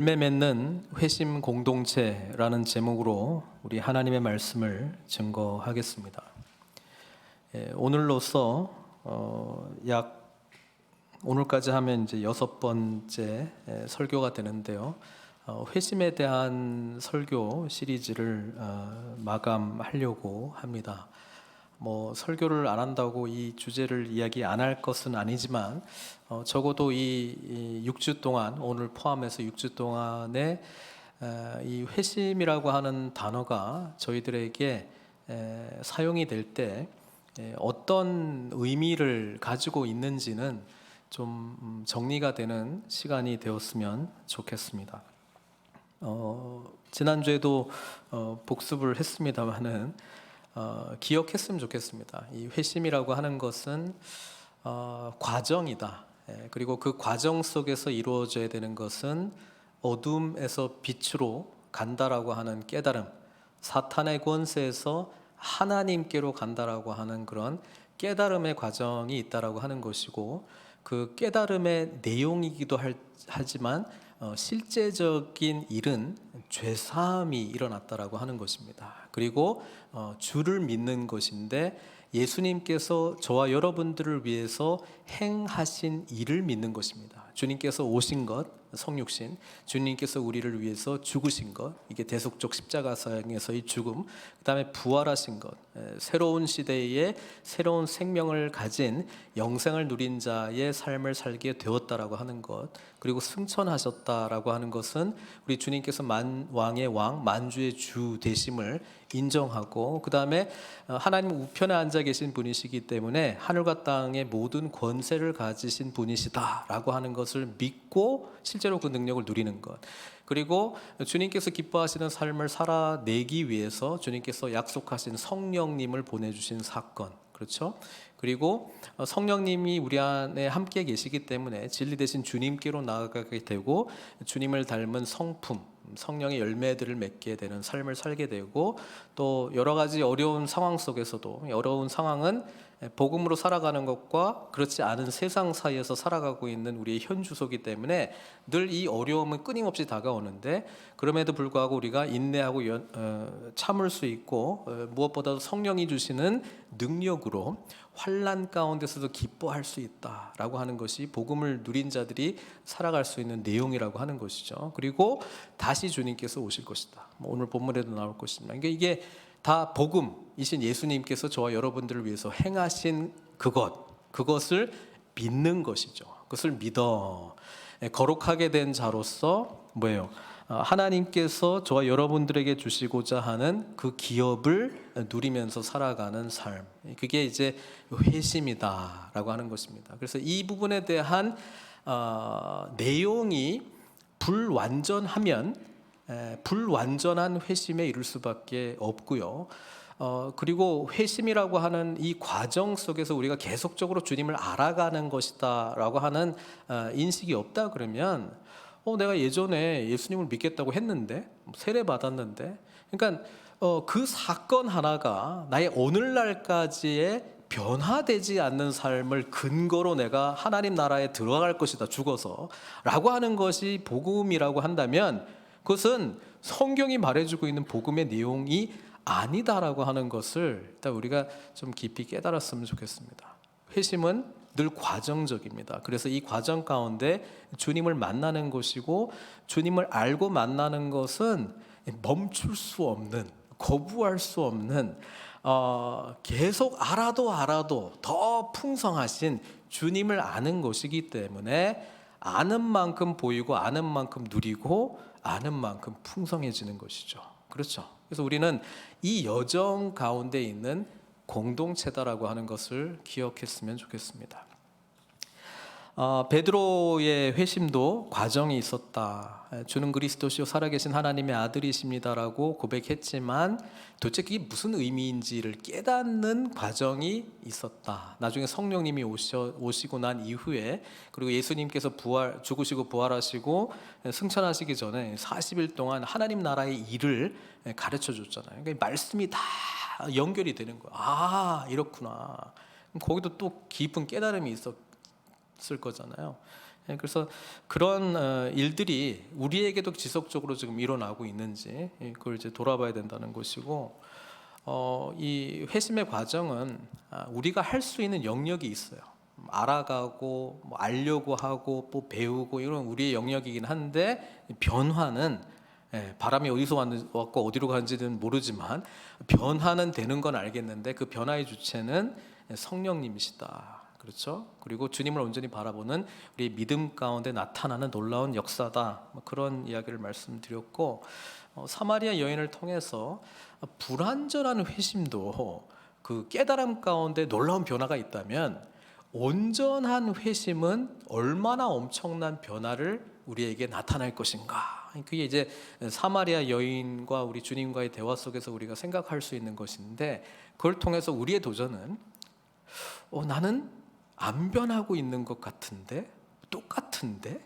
열매 맺는 회심 공동체라는 제목으로 우리 하나님의 말씀을 증거하겠습니다. 오늘로써 약 오늘까지 하면 이제 6번째 설교가 되는데요. 회심에 대한 설교 시리즈를 마감하려고 합니다. 설교를 안 한다고 이 주제를 이야기 안 할 것은 아니지만 적어도 이 6주 동안, 오늘 포함해서 6주 동안에 이 회심이라고 하는 단어가 저희들에게 사용이 될 때 어떤 의미를 가지고 있는지는 좀 정리가 되는 시간이 되었으면 좋겠습니다. 지난주에도 복습을 했습니다마는 기억했으면 좋겠습니다. 이 회심이라고 하는 것은 과정이다. 그리고 그 과정 속에서 이루어져야 되는 것은 어둠에서 빛으로 간다라고 하는 깨달음, 사탄의 권세에서 하나님께로 간다라고 하는 그런 깨달음의 과정이 있다라고 하는 것이고, 그 깨달음의 내용이기도 하지만 실제적인 일은 죄사함이 일어났다라고 하는 것입니다. 그리고 주를 믿는 것인데, 예수님께서 저와 여러분들을 위해서 행하신 일을 믿는 것입니다. 주님께서 오신 것, 성육신, 주님께서 우리를 위해서 죽으신 것, 이게 대속적 십자가상에서의 죽음, 그 다음에 부활하신 것, 새로운 시대에 새로운 생명을 가진 영생을 누린 자의 삶을 살게 되었다라고 하는 것, 그리고 승천하셨다라고 하는 것은 우리 주님께서 만왕의 왕, 만주의 주 되심을 인정하고, 그 다음에 하나님 우편에 앉아 계신 분이시기 때문에 하늘과 땅의 모든 권세를 가지신 분이시다라고 하는 것을 믿고 실제로 그 능력을 누리는 것, 그리고 주님께서 기뻐하시는 삶을 살아내기 위해서 주님께서 약속하신 성령님을 보내주신 사건, 그렇죠? 그리고 성령님이 우리 안에 함께 계시기 때문에 진리 대신 주님께로 나아가게 되고, 주님을 닮은 성품, 성령의 열매들을 맺게 되는 삶을 살게 되고, 또 여러 가지 어려운 상황 속에서도, 어려운 상황은 복음으로 살아가는 것과 그렇지 않은 세상 사이에서 살아가고 있는 우리의 현주소이기 때문에 늘 이 어려움은 끊임없이 다가오는데, 그럼에도 불구하고 우리가 인내하고 참을 수 있고, 무엇보다도 성령이 주시는 능력으로 환난 가운데서도 기뻐할 수 있다라고 하는 것이 복음을 누린 자들이 살아갈 수 있는 내용이라고 하는 것이죠. 그리고 다시 주님께서 오실 것이다. 오늘 본문에도 나올 것이지만 이게 다 복음이신 예수님께서 저와 여러분들을 위해서 행하신 그것을 믿는 것이죠. 그것을 믿어 거룩하게 된 자로서 뭐예요? 하나님께서 저와 여러분들에게 주시고자 하는 그 기업을 누리면서 살아가는 삶, 그게 이제 회심이다라고 하는 것입니다. 그래서 이 부분에 대한 내용이 불완전하면 불완전한 회심에 이를 수밖에 없고요. 그리고 회심이라고 하는 이 과정 속에서 우리가 계속적으로 주님을 알아가는 것이다라고 하는 인식이 없다 그러면, 내가 예전에 예수님을 믿겠다고 했는데, 세례 받았는데, 그러니까 그 사건 하나가 나의 오늘날까지의 변화되지 않는 삶을 근거로 내가 하나님 나라에 들어갈 것이다, 죽어서 라고 하는 것이 복음이라고 한다면, 그것은 성경이 말해주고 있는 복음의 내용이 아니다라고 하는 것을 일단 우리가 좀 깊이 깨달았으면 좋겠습니다. 회심은 늘 과정적입니다. 그래서 이 과정 가운데 주님을 만나는 것이고, 주님을 알고 만나는 것은 멈출 수 없는, 거부할 수 없는, 계속 알아도 더 풍성하신 주님을 아는 것이기 때문에, 아는 만큼 보이고 아는 만큼 누리고 아는 만큼 풍성해지는 것이죠. 그렇죠? 그래서 우리는 이 여정 가운데 있는 공동체다라고 하는 것을 기억했으면 좋겠습니다. 베드로의 회심도 과정이 있었다. 주는 그리스도시요 살아계신 하나님의 아들이십니다라고 고백했지만 도대체 그게 무슨 의미인지를 깨닫는 과정이 있었다. 나중에 성령님이 오시고 난 이후에, 그리고 예수님께서 죽으시고 부활하시고 승천하시기 전에 40일 동안 하나님 나라의 일을 가르쳐 줬잖아요. 그러니까 말씀이 다 연결이 되는 거야. 이렇구나. 거기도 또 깊은 깨달음이 있었을 거잖아요. 그래서 그런 일들이 우리에게도 지속적으로 지금 일어나고 있는지 그걸 이제 돌아봐야 된다는 것이고, 이 회심의 과정은 우리가 할 수 있는 영역이 있어요. 알아가고 뭐 알려고 하고 뭐 배우고 이런 우리의 영역이긴 한데, 변화는 바람이 어디서 왔고 어디로 가는지는 모르지만 변화는 되는 건 알겠는데, 그 변화의 주체는 성령님이시다. 그렇죠? 그리고 주님을 온전히 바라보는 우리 믿음 가운데 나타나는 놀라운 역사다. 그런 이야기를 말씀드렸고, 사마리아 여인을 통해서 불완전한 회심도 그 깨달음 가운데 놀라운 변화가 있다면, 온전한 회심은 얼마나 엄청난 변화를 우리에게 나타날 것인가. 그게 이제 사마리아 여인과 우리 주님과의 대화 속에서 우리가 생각할 수 있는 것인데, 그걸 통해서 우리의 도전은 나는 안 변하고 있는 것 같은데, 똑같은데,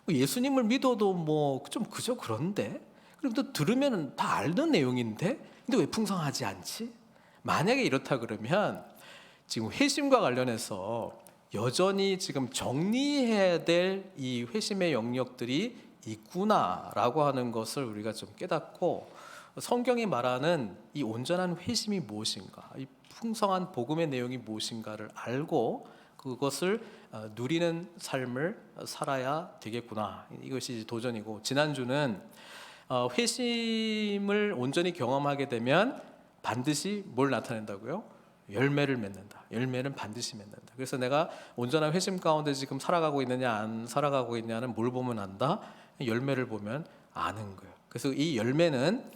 뭐 예수님을 믿어도 뭐 좀 그저 그런데, 그리고 또 들으면 다 알던 내용인데, 근데 왜 풍성하지 않지? 만약에 이렇다 그러면 지금 회심과 관련해서 여전히 지금 정리해야 될 이 회심의 영역들이 있구나라고 하는 것을 우리가 좀 깨닫고, 성경이 말하는 이 온전한 회심이 무엇인가, 이 풍성한 복음의 내용이 무엇인가를 알고 그것을 누리는 삶을 살아야 되겠구나. 이것이 도전이고, 지난주는 회심을 온전히 경험하게 되면 반드시 뭘 나타낸다고요? 열매를 맺는다. 열매는 반드시 맺는다. 그래서 내가 온전한 회심 가운데 지금 살아가고 있느냐 안 살아가고 있느냐는 뭘 보면 안다? 열매를 보면 아는 거예요. 그래서 이 열매는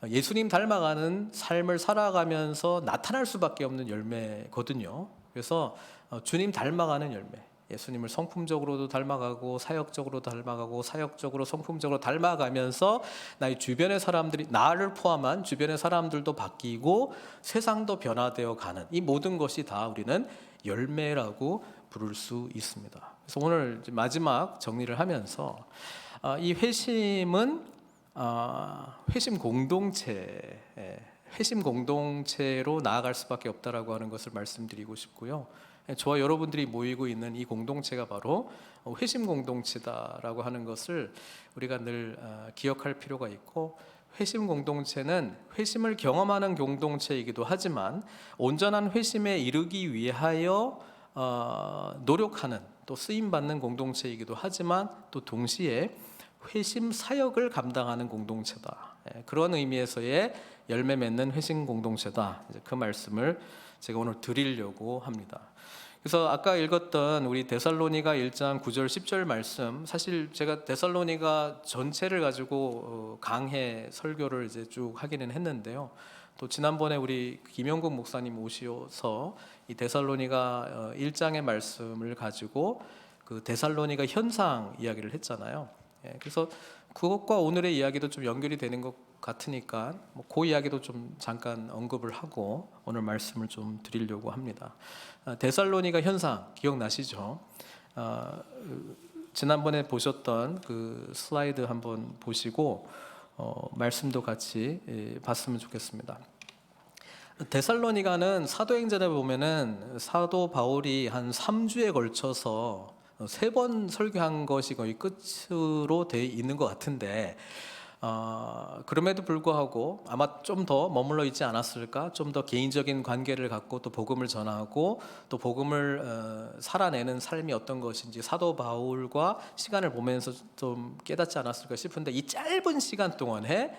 예수님 닮아가는 삶을 살아가면서 나타날 수밖에 없는 열매거든요. 그래서 주님 닮아가는 열매, 예수님을 성품적으로도 닮아가고 사역적으로도 닮아가고 사역적으로 성품적으로 닮아가면서 나의 주변의 사람들이, 나를 포함한 주변의 사람들도 바뀌고 세상도 변화되어 가는, 이 모든 것이 다 우리는 열매라고 부를 수 있습니다. 그래서 오늘 마지막 정리를 하면서 이 회심은 회심 공동체로 나아갈 수밖에 없다라고 하는 것을 말씀드리고 싶고요. 저와 여러분들이 모이고 있는 이 공동체가 바로 회심 공동체다라고 하는 것을 우리가 늘 기억할 필요가 있고, 회심 공동체는 회심을 경험하는 공동체이기도 하지만 온전한 회심에 이르기 위하여 노력하는, 또 쓰임받는 공동체이기도 하지만 또 동시에 회심 사역을 감당하는 공동체다. 그런 의미에서의 열매 맺는 회심 공동체다. 그 말씀을 제가 오늘 드리려고 합니다. 그래서 아까 읽었던 우리 데살로니가 1장 9절 10절 말씀, 사실 제가 데살로니가 전체를 가지고 강해 설교를 이제 쭉 하기는 했는데요. 또 지난번에 우리 김영국 목사님 오셔서 이 데살로니가 1장의 말씀을 가지고 그 데살로니가 현상 이야기를 했잖아요. 그래서 그것과 오늘의 이야기도 좀 연결이 되는 것 같으니까 그 이야기도 좀 잠깐 언급을 하고 오늘 말씀을 좀 드리려고 합니다. 데살로니가 현상 기억나시죠? 지난번에 보셨던 그 슬라이드 한번 보시고 말씀도 같이 봤으면 좋겠습니다. 데살로니가는 사도행전에 보면은 사도 바울이 한 3주에 걸쳐서 3번 설교한 것이 거의 끝으로 돼 있는 것 같은데, 그럼에도 불구하고 아마 좀 더 머물러 있지 않았을까? 좀 더 개인적인 관계를 갖고 또 복음을 전하고 또 복음을 살아내는 삶이 어떤 것인지 사도 바울과 시간을 보면서 좀 깨닫지 않았을까 싶은데, 이 짧은 시간 동안에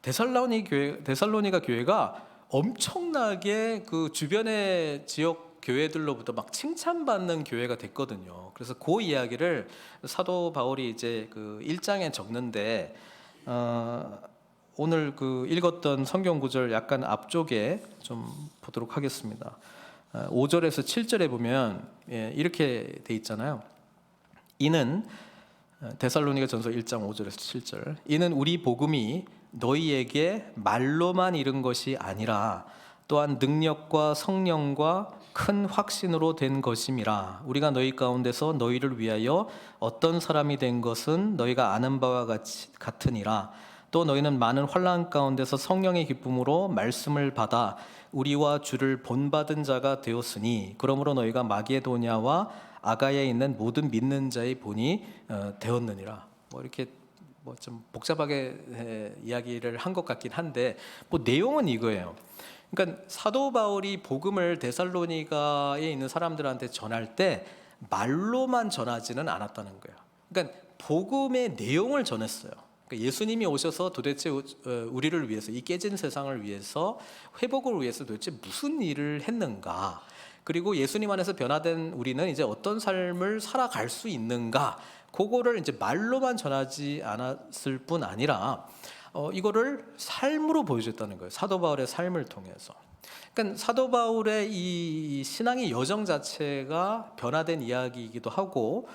데살로니가 교회가 엄청나게 그 주변의 지역 교회들로부터 막 칭찬받는 교회가 됐거든요. 그래서 그 이야기를 사도 바울이 이제 그 1장에 적는데, 오늘 그 읽었던 성경 구절 약간 앞쪽에 좀 보도록 하겠습니다. 5절에서 7절에 보면 이렇게 돼 있잖아요. 이는 데살로니가 전서 1장 5절에서 7절, 이는 우리 복음이 너희에게 말로만 이른 것이 아니라 또한 능력과 성령과 큰 확신으로 된 것임이라. 우리가 너희 가운데서 너희를 위하여 어떤 사람이 된 것은 너희가 아는 바와 같으니라. 또 너희는 많은 환난 가운데서 성령의 기쁨으로 말씀을 받아 우리와 주를 본받은 자가 되었으니, 그러므로 너희가 마게도냐와 아가야에 있는 모든 믿는 자의 본이 되었느니라. 뭐 이렇게 뭐 좀 복잡하게 이야기를 한 것 같긴 한데 뭐 내용은 이거예요. 그러니까 사도 바울이 복음을 데살로니가에 있는 사람들한테 전할 때 말로만 전하지는 않았다는 거예요. 그러니까 복음의 내용을 전했어요. 그러니까 예수님이 오셔서 도대체 우리를 위해서, 이 깨진 세상을 위해서, 회복을 위해서 도대체 무슨 일을 했는가, 그리고 예수님 안에서 변화된 우리는 이제 어떤 삶을 살아갈 수 있는가, 그거를 이제 말로만 전하지 않았을 뿐 아니라 이거를 삶으로 보여줬다는 거예요. 사도 바울의 삶을 통해서. 그러니까 사도 바울의 이 신앙의 여정 자체가 변화된 이야기이기도 하고,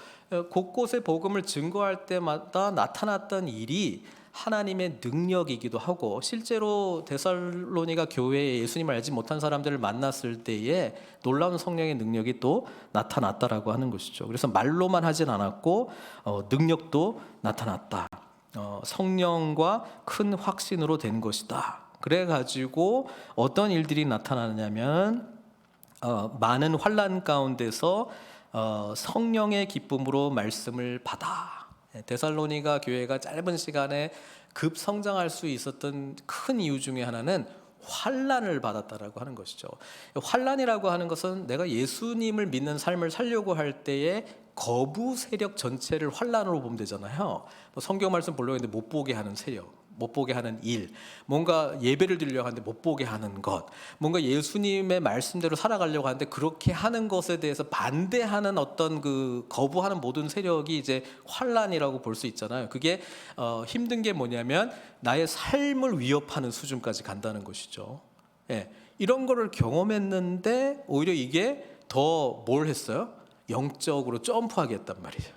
곳곳에 복음을 증거할 때마다 나타났던 일이 하나님의 능력이기도 하고, 실제로 데살로니가 교회에 예수님을 알지 못한 사람들을 만났을 때에 놀라운 성령의 능력이 또 나타났다라고 하는 것이죠. 그래서 말로만 하진 않았고 능력도 나타났다. 성령과 큰 확신으로 된 것이다. 그래가지고 어떤 일들이 나타나냐면 많은 환난 가운데서 성령의 기쁨으로 말씀을 받아. 데살로니가 교회가 짧은 시간에 급 성장할 수 있었던 큰 이유 중에 하나는 환난을 받았다라고 하는 것이죠. 환난이라고 하는 것은 내가 예수님을 믿는 삶을 살려고 할 때에 거부 세력 전체를 환난으로 보면 되잖아요. 성경 말씀 보려고 했는데 못 보게 하는 세력, 못 보게 하는 일, 뭔가 예배를 드리려고 하는데 못 보게 하는 것, 뭔가 예수님의 말씀대로 살아가려고 하는데 그렇게 하는 것에 대해서 반대하는 어떤 그 거부하는 모든 세력이 이제 환난이라고 볼 수 있잖아요. 그게 힘든 게 뭐냐면 나의 삶을 위협하는 수준까지 간다는 것이죠. 예, 이런 거를 경험했는데 오히려 이게 더 뭘 했어요? 영적으로 점프하게 했단 말이죠.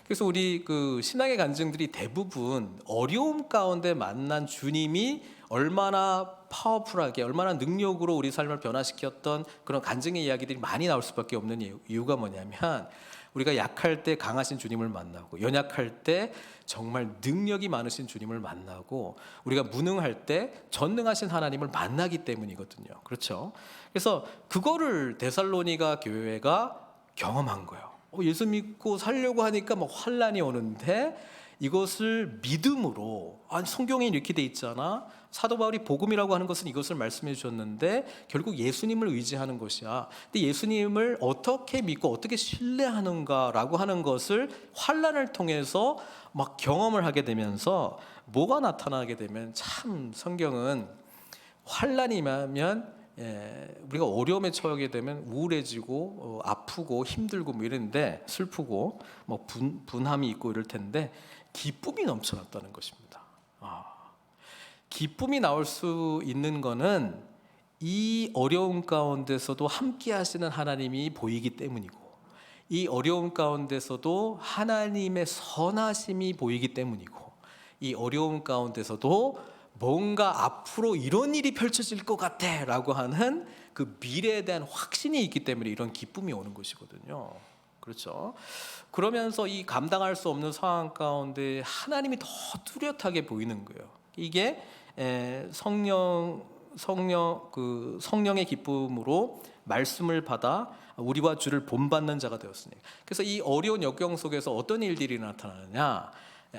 그래서 우리 그 신앙의 간증들이 대부분 어려움 가운데 만난 주님이 얼마나 파워풀하게, 얼마나 능력으로 우리 삶을 변화시켰던 그런 간증의 이야기들이 많이 나올 수밖에 없는 이유가 뭐냐면, 우리가 약할 때 강하신 주님을 만나고, 연약할 때 정말 능력이 많으신 주님을 만나고, 우리가 무능할 때 전능하신 하나님을 만나기 때문이거든요. 그렇죠? 그래서 그거를 데살로니가 교회가 경험한 거예요. 예수 믿고 살려고 하니까 막 환난이 오는데 이것을 믿음으로, 성경에 이렇게 돼 있잖아. 사도 바울이 복음이라고 하는 것은 이것을 말씀해 주셨는데 결국 예수님을 의지하는 것이야. 근데 예수님을 어떻게 믿고 어떻게 신뢰하는가라고 하는 것을 환난을 통해서 막 경험을 하게 되면서 뭐가 나타나게 되면, 참 성경은 환난이 임하면 우리가 어려움에 처하게 되면 우울해지고 아프고 힘들고 뭐 이런데, 슬프고 뭐 분함이 있고 이럴 텐데 기쁨이 넘쳐났다는 것입니다. 기쁨이 나올 수 있는 거는 이 어려움 가운데서도 함께 하시는 하나님이 보이기 때문이고, 이 어려움 가운데서도 하나님의 선하심이 보이기 때문이고, 이 어려움 가운데서도 뭔가 앞으로 이런 일이 펼쳐질 것 같아 라고 하는 그 미래에 대한 확신이 있기 때문에 이런 기쁨이 오는 것이거든요. 그렇죠? 그러면서 이 감당할 수 없는 상황 가운데 하나님이 더 뚜렷하게 보이는 거예요. 이게 성령의 기쁨으로 말씀을 받아 우리와 주를 본받는 자가 되었으니. 그래서 이 어려운 역경 속에서 어떤 일들이 나타나느냐,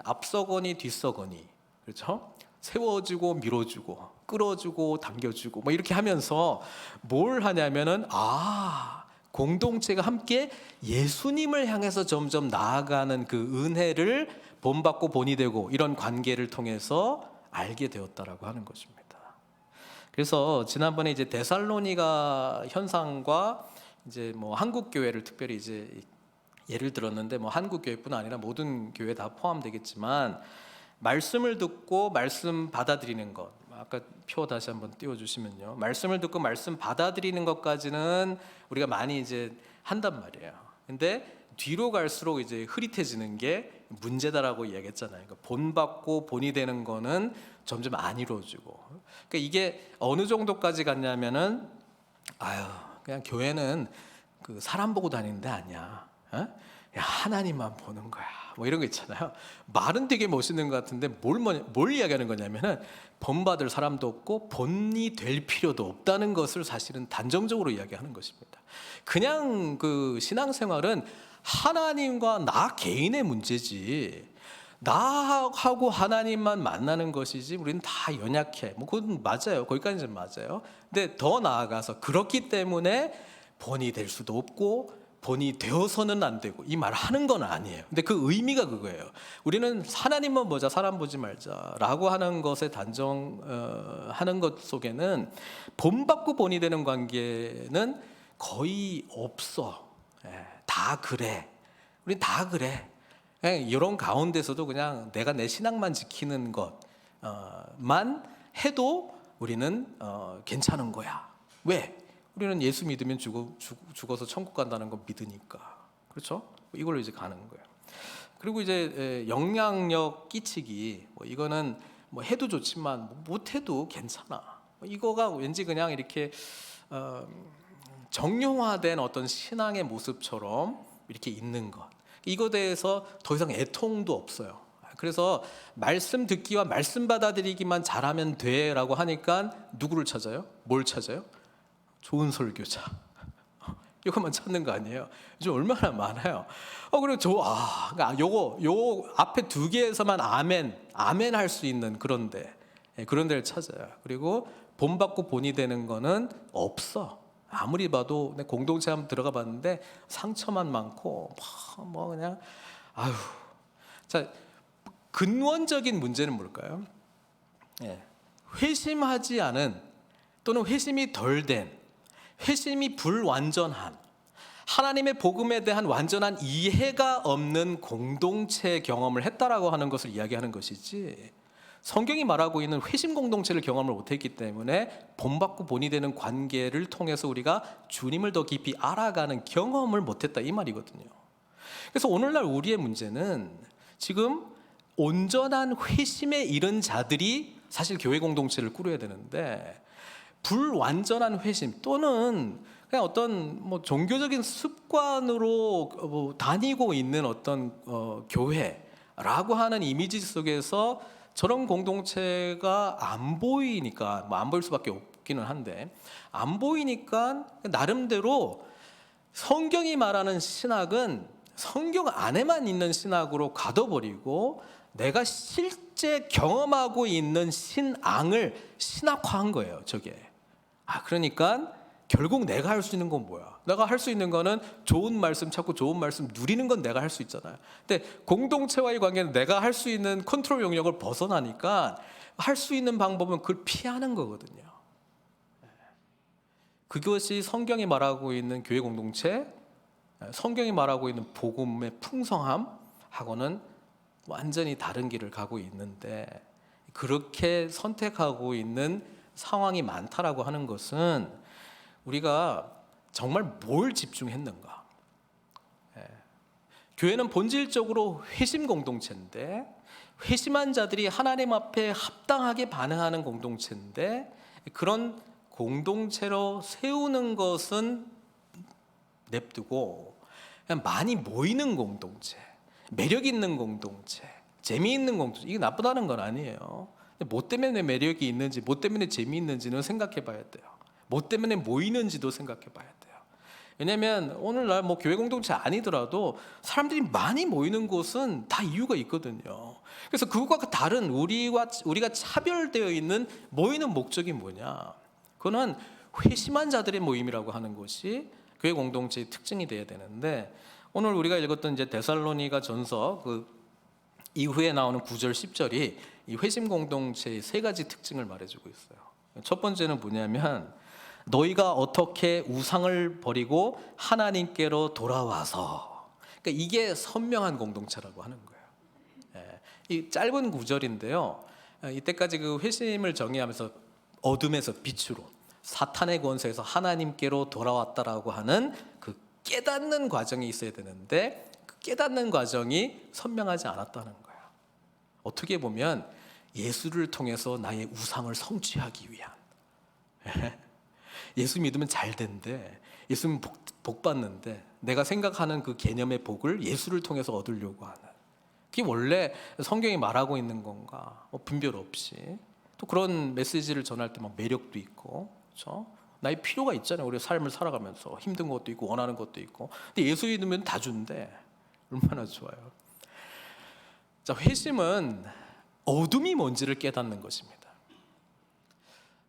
앞서거니 뒤서거니, 그렇죠? 세워주고 밀어주고 끌어주고 당겨주고 뭐 이렇게 하면서 뭘 하냐면은 공동체가 함께 예수님을 향해서 점점 나아가는 그 은혜를 본받고 본이 되고, 이런 관계를 통해서 알게 되었다라고 하는 것입니다. 그래서 지난번에 이제 데살로니가 현상과 이제 뭐 한국 교회를 특별히 이제 예를 들었는데, 뭐 한국 교회뿐 아니라 모든 교회 다 포함되겠지만, 말씀을 듣고 말씀 받아들이는 것, 아까 표 다시 한번 띄워주시면요, 말씀을 듣고 말씀 받아들이는 것까지는 우리가 많이 이제 한단 말이에요. 근데 뒤로 갈수록 이제 흐릿해지는 게 문제다라고 이야기했잖아요. 그러니까 본받고 본이 되는 거는 점점 안 이루어지고, 그러니까 이게 어느 정도까지 갔냐면은 그냥 교회는 그 사람 보고 다니는 데 아니야. 야, 하나님만 보는 거야. 뭐 이런 거 있잖아요. 말은 되게 멋있는 것 같은데 뭘 이야기하는 거냐면은 본받을 사람도 없고 본이 될 필요도 없다는 것을 사실은 단정적으로 이야기하는 것입니다. 그냥 그 신앙생활은 하나님과 나 개인의 문제지, 나하고 하나님만 만나는 것이지 우리는 다 연약해. 뭐 그건 맞아요. 거기까지는 맞아요. 근데 더 나아가서 그렇기 때문에 본이 될 수도 없고 본이 되어서는 안 되고 이 말을 하는 건 아니에요. 근데 그 의미가 그거예요. 우리는 하나님만 보자, 사람 보지 말자라고 하는 것에 단정하는 것 속에는 본받고 본이 되는 관계는 거의 없어. 다 그래. 우린 다 그래. 이런 가운데서도 그냥 내가 내 신앙만 지키는 것만 해도 우리는 괜찮은 거야. 왜? 우리는 예수 믿으면 죽어서 천국 간다는 거 믿으니까. 그렇죠? 이걸로 이제 가는 거예요. 그리고 이제 영향력 끼치기, 뭐 이거는 뭐 해도 좋지만 못 해도 괜찮아. 이거가 왠지 그냥 이렇게 정형화된 어떤 신앙의 모습처럼 이렇게 있는 것. 이거에 대해서 더 이상 애통도 없어요. 그래서 말씀 듣기와 말씀 받아들이기만 잘하면 돼라고 하니까 누구를 찾아요? 뭘 찾아요? 좋은 설교자. 이것만 찾는 거 아니에요? 요즘 얼마나 많아요. 그리고 그러니까 요 앞에 두 개에서만 아멘 할 수 있는 그런 데를 찾아요. 그리고 본받고 본이 되는 거는 없어. 아무리 봐도 내 공동체 한번 들어가 봤는데 상처만 많고 뭐 그냥 아유. 자, 근원적인 문제는 뭘까요? 회심하지 않은 또는 회심이 덜 된, 회심이 불완전한, 하나님의 복음에 대한 완전한 이해가 없는 공동체 경험을 했다라고 하는 것을 이야기하는 것이지, 성경이 말하고 있는 회심 공동체를 경험을 못했기 때문에 본받고 본이 되는 관계를 통해서 우리가 주님을 더 깊이 알아가는 경험을 못했다 이 말이거든요. 그래서 오늘날 우리의 문제는 지금 온전한 회심에 이른 자들이 사실 교회 공동체를 꾸려야 되는데, 불완전한 회심 또는 그냥 어떤 뭐 종교적인 습관으로 다니고 있는 어떤 교회라고 하는 이미지 속에서 저런 공동체가 안 보이니까, 안 보일 수밖에 없기는 한데, 안 보이니까 나름대로 성경이 말하는 신학은 성경 안에만 있는 신학으로 가둬버리고 내가 실제 경험하고 있는 신앙을 신학화한 거예요, 저게. 그러니까 결국 내가 할 수 있는 건 뭐야? 내가 할 수 있는 거는 좋은 말씀 찾고 좋은 말씀 누리는 건 내가 할 수 있잖아요. 근데 공동체와의 관계는 내가 할 수 있는 컨트롤 영역을 벗어나니까 할 수 있는 방법은 그걸 피하는 거거든요. 그것이 성경이 말하고 있는 교회 공동체, 성경이 말하고 있는 복음의 풍성함하고는 완전히 다른 길을 가고 있는데, 그렇게 선택하고 있는 상황이 많다라고 하는 것은 우리가 정말 뭘 집중했는가? 교회는 본질적으로 회심 공동체인데, 회심한 자들이 하나님 앞에 합당하게 반응하는 공동체인데, 그런 공동체로 세우는 것은 냅두고 그냥 많이 모이는 공동체, 매력 있는 공동체, 재미있는 공동체, 이게 나쁘다는 건 아니에요. 뭐 때문에 매력이 있는지, 뭐 때문에 재미있는지는 생각해 봐야 돼요. 뭐 때문에 모이는지도 생각해 봐야 돼요. 왜냐하면 오늘날 뭐 교회 공동체 아니더라도 사람들이 많이 모이는 곳은 다 이유가 있거든요. 그래서 그것과 다른 우리가 차별되어 있는 모이는 목적이 뭐냐? 그거는 회심한 자들의 모임이라고 하는 것이 교회 공동체의 특징이 되어야 되는데, 오늘 우리가 읽었던 이제 데살로니가 전서 그 이후에 나오는 9절 10절이 이 회심 공동체의 세 가지 특징을 말해주고 있어요. 첫 번째는 뭐냐면, 너희가 어떻게 우상을 버리고 하나님께로 돌아와서, 그러니까 이게 선명한 공동체라고 하는 거예요. 이 짧은 구절인데요, 이때까지 그 회심을 정의하면서 어둠에서 빛으로, 사탄의 권세에서 하나님께로 돌아왔다라고 하는 그 깨닫는 과정이 있어야 되는데, 그 깨닫는 과정이 선명하지 않았다는 거예요. 어떻게 보면 예수를 통해서 나의 우상을 성취하기 위한, 예수 믿으면 잘 된대, 예수 믿으면 복 받는데, 내가 생각하는 그 개념의 복을 예수를 통해서 얻으려고 하는, 그게 원래 성경이 말하고 있는 건가? 분별 없이 또 그런 메시지를 전할 때 막 매력도 있고, 그렇죠? 나의 필요가 있잖아요. 우리 삶을 살아가면서 힘든 것도 있고 원하는 것도 있고. 근데 예수 믿으면 다 준대. 얼마나 좋아요. 자, 회심은 어둠이 뭔지를 깨닫는 것입니다.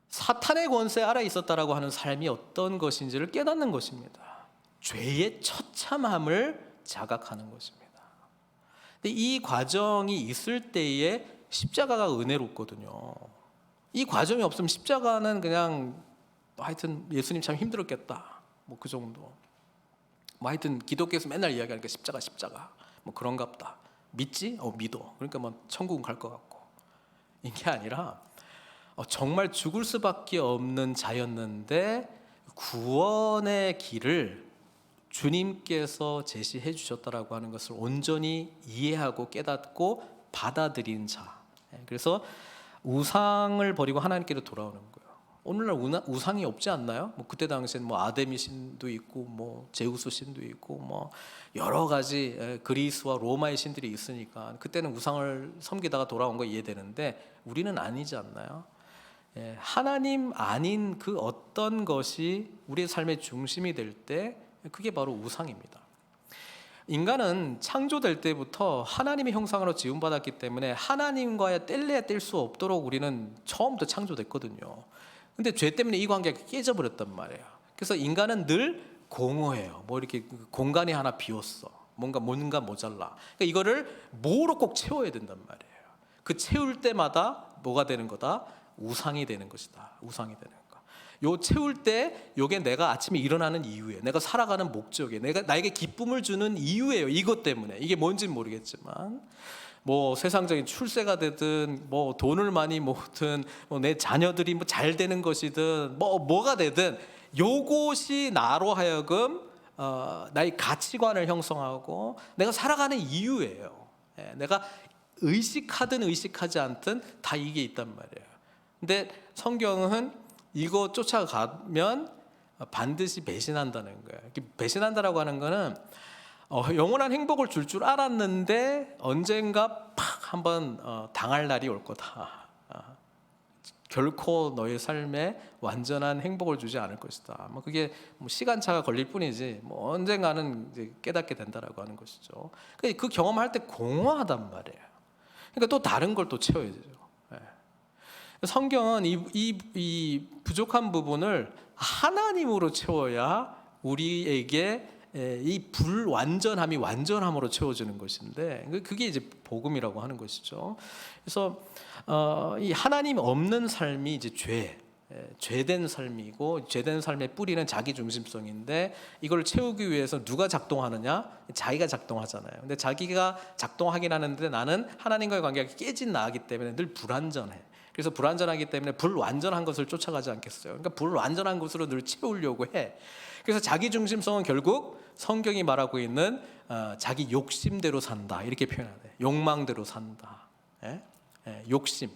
사탄의 권세에 알아 있었다라고 하는 삶이 어떤 것인지를 깨닫는 것입니다. 죄의 처참함을 자각하는 것입니다. 근데 이 과정이 있을 때에 십자가가 은혜롭거든요. 이 과정이 없으면 십자가는 그냥 하여튼 예수님 참 힘들었겠다, 뭐 그 정도. 뭐 하여튼 기독교에서 맨날 이야기하니까 십자가 뭐 그런갑다. 믿지? 믿어. 그러니까 뭐 천국은 갈 것 같고. 이게 아니라 정말 죽을 수밖에 없는 자였는데 구원의 길을 주님께서 제시해 주셨다라고 하는 것을 온전히 이해하고 깨닫고 받아들인 자. 그래서 우상을 버리고 하나님께로 돌아오는 거예요. 오늘날 우상이 없지 않나요? 뭐 그때 당시에는 뭐 아데미 신도 있고 뭐 제우스 신도 있고 뭐 여러 가지 그리스와 로마의 신들이 있으니까 그때는 우상을 섬기다가 돌아온 거 이해되는데 우리는 아니지 않나요? 하나님 아닌 그 어떤 것이 우리의 삶의 중심이 될 때 그게 바로 우상입니다. 인간은 창조될 때부터 하나님의 형상으로 지음받았기 때문에 하나님과의 뗄래야 뗄 수 없도록 우리는 처음부터 창조됐거든요. 근데 죄 때문에 이 관계가 깨져버렸단 말이에요. 그래서 인간은 늘 공허해요. 뭐 이렇게 공간이 하나 비었어. 뭔가 모자라. 그러니까 이거를 뭐로 꼭 채워야 된단 말이에요. 그 채울 때마다 뭐가 되는 거다? 우상이 되는 것이다. 우상이 되는 거. 요 채울 때 요게 내가 아침에 일어나는 이유예요. 내가 살아가는 목적이에요. 내가 나에게 기쁨을 주는 이유예요. 이것 때문에. 이게 뭔지는 모르겠지만 뭐 세상적인 출세가 되든 뭐 돈을 많이 모으든 뭐 내 자녀들이 뭐 잘 되는 것이든 뭐가 되든 요것이 나로 하여금 나의 가치관을 형성하고 내가 살아가는 이유예요. 내가 의식하든 의식하지 않든 다 이게 있단 말이에요. 근데 성경은 이거 쫓아가면 반드시 배신한다는 거예요. 배신한다라고 하는 거는 영원한 행복을 줄 알았는데 언젠가 팍 한번 당할 날이 올 거다. 결코 너의 삶에 완전한 행복을 주지 않을 것이다. 뭐 그게 뭐 시간차가 걸릴 뿐이지 뭐 언젠가는 이제 깨닫게 된다라고 하는 것이죠. 그 경험할 때 공허하단 말이에요. 그러니까 또 다른 걸 또 채워야 되죠. 성경은 이 부족한 부분을 하나님으로 채워야 우리에게 이 불완전함이 완전함으로 채워지는 것인데 그게 이제 복음이라고 하는 것이죠. 그래서 이 하나님 없는 삶이 이제 죄된 삶이고 죄된 삶의 뿌리는 자기 중심성인데 이걸 채우기 위해서 누가 작동하느냐? 자기가 작동하잖아요. 근데 자기가 작동하긴 하는데 나는 하나님과의 관계가 깨진 나이기 때문에 늘 불완전해. 그래서 불완전하기 때문에 불완전한 것을 쫓아가지 않겠어요. 그러니까 불완전한 것으로 늘 채우려고 해. 그래서 자기 중심성은 결국 성경이 말하고 있는 자기 욕심대로 산다 이렇게 표현하네요. 욕망대로 산다. 욕심.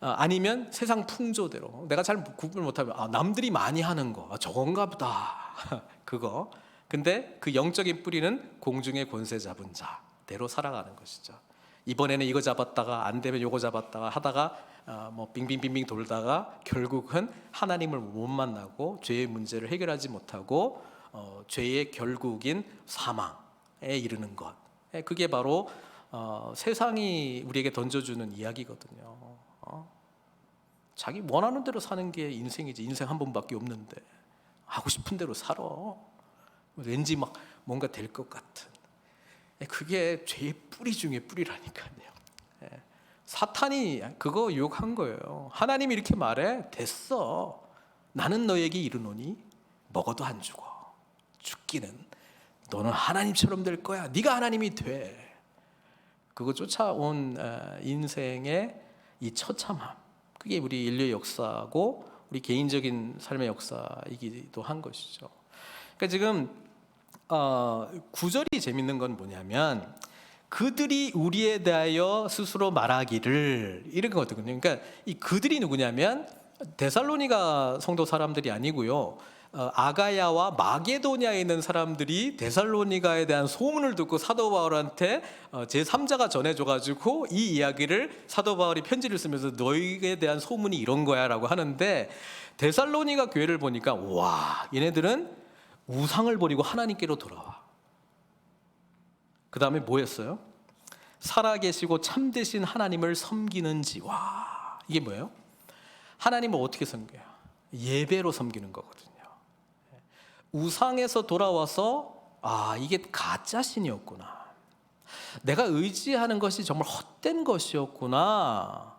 아니면 세상 풍조대로 내가 잘 구분을 못하면 남들이 많이 하는 거 저건가 보다 그거. 근데 그 영적인 뿌리는 공중의 권세 잡은 자대로 살아가는 것이죠. 이번에는 이거 잡았다가 안 되면 요거 잡았다가 하다가 뭐 빙빙빙빙 돌다가 결국은 하나님을 못 만나고 죄의 문제를 해결하지 못하고 죄의 결국인 사망에 이르는 것. 그게 바로 세상이 우리에게 던져주는 이야기거든요. 자기 원하는 대로 사는 게 인생이지. 인생 한 번밖에 없는데 하고 싶은 대로 살아. 왠지 막 뭔가 될 것 같은. 그게 죄의 뿌리 중에 뿌리라니까요. 사탄이 그거 유혹한 거예요. 하나님이 이렇게 말해. 됐어. 나는 너에게 이르노니 먹어도 안 죽어. 죽기는 너는 하나님처럼 될 거야. 네가 하나님이 돼. 그거 쫓아온 인생의 이 처참함. 그게 우리 인류의 역사고 우리 개인적인 삶의 역사이기도 한 것이죠. 그러니까 지금 9절이 재밌는 건 뭐냐면 그들이 우리에 대하여 스스로 말하기를 이런 거거든요. 그러니까 이 그들이 누구냐면 데살로니가 성도 사람들이 아니고요. 아가야와 마게도냐에 있는 사람들이 데살로니가에 대한 소문을 듣고 사도 바울한테 제3자가 전해줘가지고 이 이야기를 사도 바울이 편지를 쓰면서 너희에 대한 소문이 이런 거야라고 하는데, 데살로니가 교회를 보니까 와, 얘네들은 우상을 버리고 하나님께로 돌아와. 그 다음에 뭐 했어요? 살아계시고 참되신 하나님을 섬기는지. 와, 이게 뭐예요? 하나님을 어떻게 섬겨요? 예배로 섬기는 거거든요. 우상에서 돌아와서 이게 가짜 신이었구나, 내가 의지하는 것이 정말 헛된 것이었구나,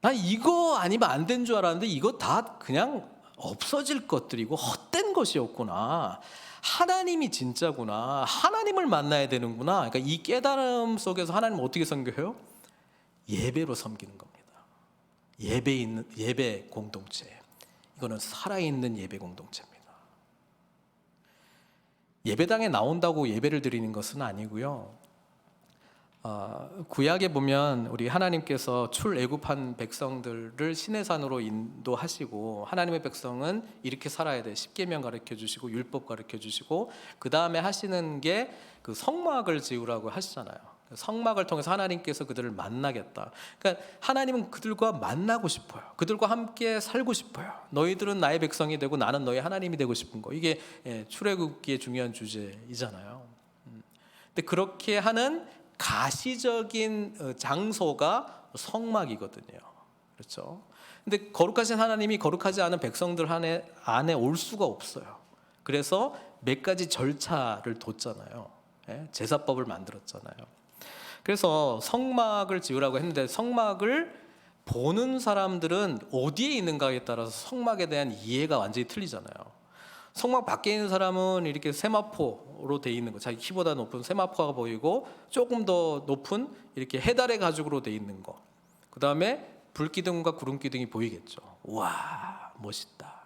나 이거 아니면 안 된 줄 알았는데 이거 다 그냥 없어질 것들이고 헛된 것이었구나, 하나님이 진짜구나, 하나님을 만나야 되는구나. 그러니까 이 깨달음 속에서 하나님을 어떻게 섬겨요? 예배로 섬기는 겁니다. 예배 공동체. 이거는 살아있는 예배 공동체입니다. 예배당에 나온다고 예배를 드리는 것은 아니고요. 구약에 보면 우리 하나님께서 출애굽한 백성들을 시내산으로 인도하시고, 하나님의 백성은 이렇게 살아야 돼, 십계명 가르쳐 주시고 율법 가르쳐 주시고, 그 다음에 하시는 게 그 성막을 지으라고 하시잖아요. 성막을 통해서 하나님께서 그들을 만나겠다. 그러니까 하나님은 그들과 만나고 싶어요. 그들과 함께 살고 싶어요. 너희들은 나의 백성이 되고 나는 너희 하나님이 되고 싶은 거. 이게 출애굽기의 중요한 주제이잖아요. 근데 그렇게 하는 가시적인 장소가 성막이거든요. 그렇죠? 근데 거룩하신 하나님이 거룩하지 않은 백성들 안에 올 수가 없어요. 그래서 몇 가지 절차를 뒀잖아요. 제사법을 만들었잖아요. 그래서 성막을 지으라고 했는데, 성막을 보는 사람들은 어디에 있는가에 따라서 성막에 대한 이해가 완전히 틀리잖아요. 성막 밖에 있는 사람은 이렇게 세마포로 돼 있는 거, 자기 키보다 높은 세마포가 보이고 조금 더 높은 이렇게 해달의 가죽으로 돼 있는 거, 그 다음에 불기둥과 구름기둥이 보이겠죠. 와, 멋있다.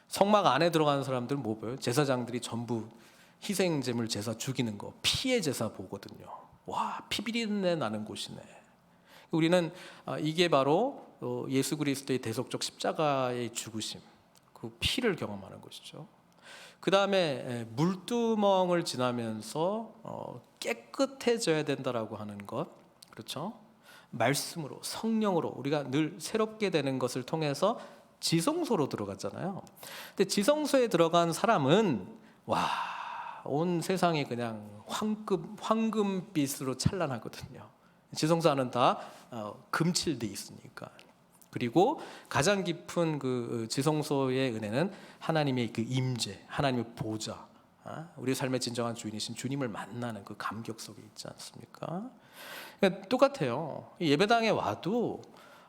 성막 안에 들어가는 사람들은 뭐 보여요? 제사장들이 전부 희생제물 제사 죽이는 거, 피의 제사 보거든요. 와, 피 비린내 나는 곳이네. 우리는 이게 바로 예수 그리스도의 대속적 십자가의 죽으심, 그 피를 경험하는 것이죠. 그 다음에 물두멍을 지나면서 깨끗해져야 된다라고 하는 것, 그렇죠? 말씀으로, 성령으로 우리가 늘 새롭게 되는 것을 통해서 지성소로 들어갔잖아요. 근데 지성소에 들어간 사람은 와, 온 세상이 그냥 황금빛으로 찬란하거든요. 지성소 안은 다 금칠돼 있으니까. 그리고 가장 깊은 그 지성소의 은혜는 하나님의 그 임재, 하나님의 보좌, 우리 삶의 진정한 주인이신 주님을 만나는 그 감격 속에 있지 않습니까? 그러니까 똑같아요. 예배당에 와도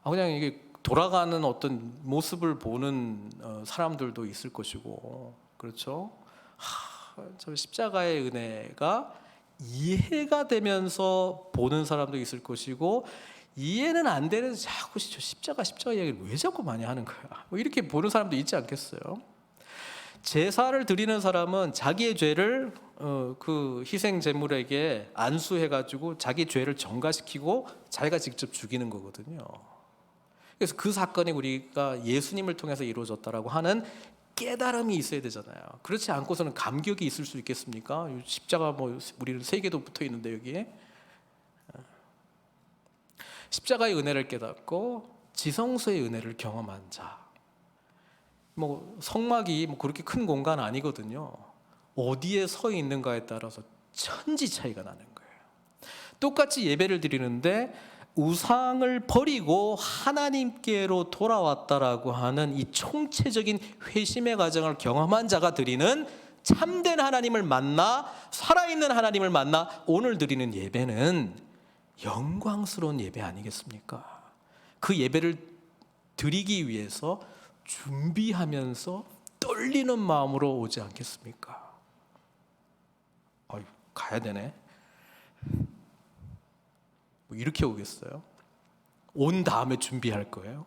그냥 이게 돌아가는 어떤 모습을 보는 사람들도 있을 것이고, 그렇죠? 저 십자가의 은혜가 이해가 되면서 보는 사람도 있을 것이고, 이해는 안 되는데 자꾸 저 십자가 이야기를 왜 자꾸 많이 하는 거야, 뭐 이렇게 보는 사람도 있지 않겠어요? 제사를 드리는 사람은 자기의 죄를 그 희생 제물에게 안수해가지고 자기 죄를 전가시키고 자기가 직접 죽이는 거거든요. 그래서 그 사건이 우리가 예수님을 통해서 이루어졌다라고 하는 깨달음이 있어야 되잖아요. 그렇지 않고서는 감격이 있을 수 있겠습니까? 십자가 뭐 우리는 3개도 붙어 있는데 여기에 십자가의 은혜를 깨닫고 지성소의 은혜를 경험한 자. 뭐 성막이 뭐 그렇게 큰 공간 아니거든요. 어디에 서 있는가에 따라서 천지 차이가 나는 거예요. 똑같이 예배를 드리는데 우상을 버리고 하나님께로 돌아왔다라고 하는 이 총체적인 회심의 과정을 경험한 자가 드리는 참된 하나님을 만나, 살아있는 하나님을 만나 오늘 드리는 예배는 영광스러운 예배 아니겠습니까? 그 예배를 드리기 위해서 준비하면서 떨리는 마음으로 오지 않겠습니까? 가야 되네. 뭐 이렇게 오겠어요? 온 다음에 준비할 거예요?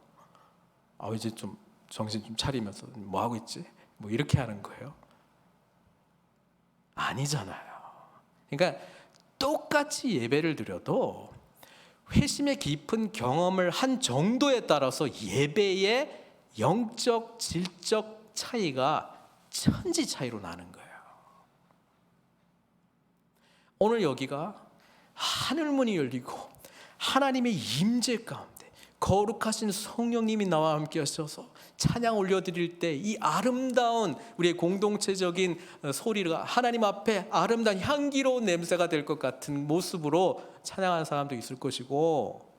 이제 좀 정신 좀 차리면서 뭐 하고 있지? 뭐 이렇게 하는 거예요? 아니잖아요. 그러니까 똑같이 예배를 드려도 회심의 깊은 경험을 한 정도에 따라서 예배의 영적, 질적 차이가 천지 차이로 나는 거예요. 오늘 여기가 하늘문이 열리고 하나님의 임재 가운데 거룩하신 성령님이 나와 함께 하셔서 찬양 올려드릴 때 이 아름다운 우리의 공동체적인 소리가 하나님 앞에 아름다운 향기로운 냄새가 될 것 같은 모습으로 찬양하는 사람도 있을 것이고,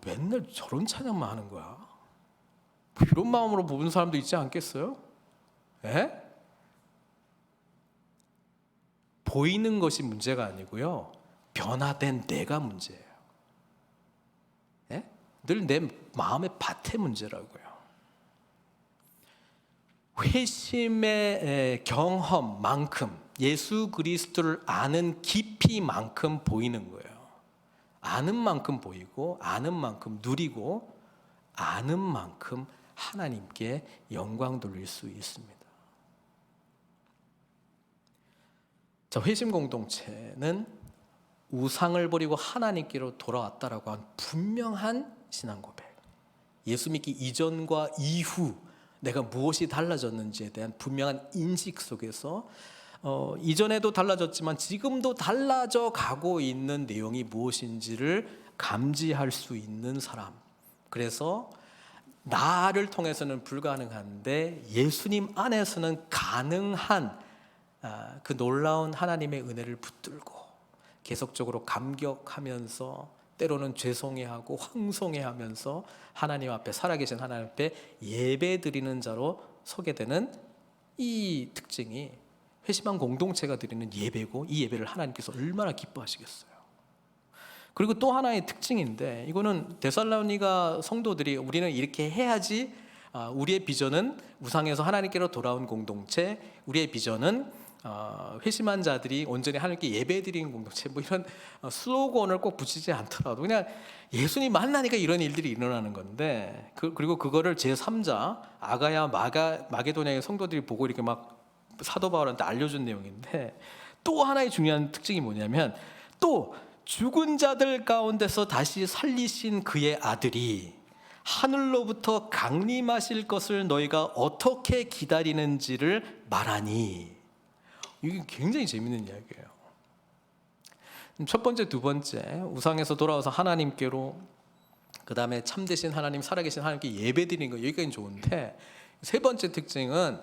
맨날 저런 찬양만 하는 거야? 이런 마음으로 부른 사람도 있지 않겠어요? 예? 보이는 것이 문제가 아니고요, 변화된 내가 문제예요. 예? 늘 내 마음의 밭의 문제라고요. 회심의 경험만큼, 예수 그리스도를 아는 깊이만큼 보이는 거예요. 아는 만큼 보이고, 아는 만큼 누리고, 아는 만큼 하나님께 영광 돌릴 수 있습니다. 자, 회심 공동체는 우상을 버리고 하나님께로 돌아왔다라고 한 분명한 신앙 고백, 예수 믿기 이전과 이후 내가 무엇이 달라졌는지에 대한 분명한 인식 속에서 이전에도 달라졌지만 지금도 달라져 가고 있는 내용이 무엇인지를 감지할 수 있는 사람. 그래서 나를 통해서는 불가능한데 예수님 안에서는 가능한 그 놀라운 하나님의 은혜를 붙들고 계속적으로 감격하면서 때로는 죄송해하고 황송해하면서 하나님 앞에, 살아계신 하나님 앞에 예배드리는 자로 서게 되는 이 특징이 회심한 공동체가 드리는 예배고, 이 예배를 하나님께서 얼마나 기뻐하시겠어요. 그리고 또 하나의 특징인데, 이거는 데살로니가 성도들이 우리는 이렇게 해야지, 우리의 비전은 우상에서 하나님께로 돌아온 공동체, 우리의 비전은 회심한 자들이 온전히 하나님께 예배드리는 공동체, 뭐 이런 슬로건을 꼭 붙이지 않더라도 그냥 예수님 만나니까 이런 일들이 일어나는 건데, 그리고 그거를 제3자 아가야 마게도냐의 성도들이 보고 이렇게 막 사도 바울한테 알려준 내용인데, 또 하나의 중요한 특징이 뭐냐면, 또 죽은 자들 가운데서 다시 살리신 그의 아들이 하늘로부터 강림하실 것을 너희가 어떻게 기다리는지를 말하니. 이게 굉장히 재밌는 이야기예요. 첫 번째, 두 번째, 우상에서 돌아와서 하나님께로, 그 다음에 참되신 하나님, 살아계신 하나님께 예배드리는 거, 여기까지는 좋은데, 세 번째 특징은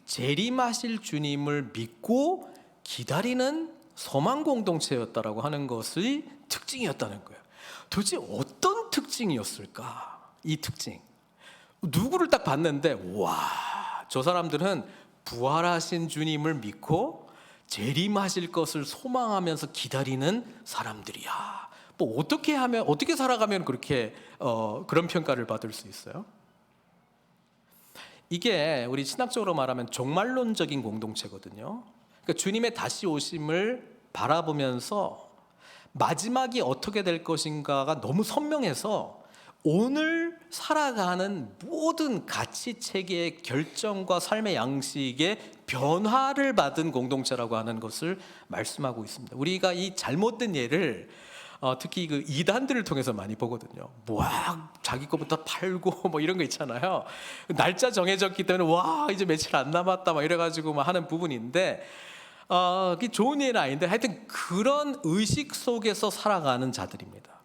재림하실 주님을 믿고 기다리는 소망 공동체였다라고 하는 것이 특징이었다는 거예요. 도대체 어떤 특징이었을까? 이 특징, 누구를 딱 봤는데 와, 저 사람들은 부활하신 주님을 믿고 재림하실 것을 소망하면서 기다리는 사람들이야. 뭐 어떻게 하면, 어떻게 살아가면 그렇게 그런 평가를 받을 수 있어요? 이게 우리 신학적으로 말하면 종말론적인 공동체거든요. 그러니까 주님의 다시 오심을 바라보면서 마지막이 어떻게 될 것인가가 너무 선명해서 오늘 살아가는 모든 가치 체계의 결정과 삶의 양식의 변화를 받은 공동체라고 하는 것을 말씀하고 있습니다. 우리가 이 잘못된 예를 특히 그 이단들을 통해서 많이 보거든요. 와, 자기 거부터 팔고 뭐 이런 거 있잖아요. 날짜 정해졌기 때문에 와, 이제 며칠 안 남았다 막 이래가지고 막 하는 부분인데, 그게 좋은 예는 아닌데 하여튼 그런 의식 속에서 살아가는 자들입니다.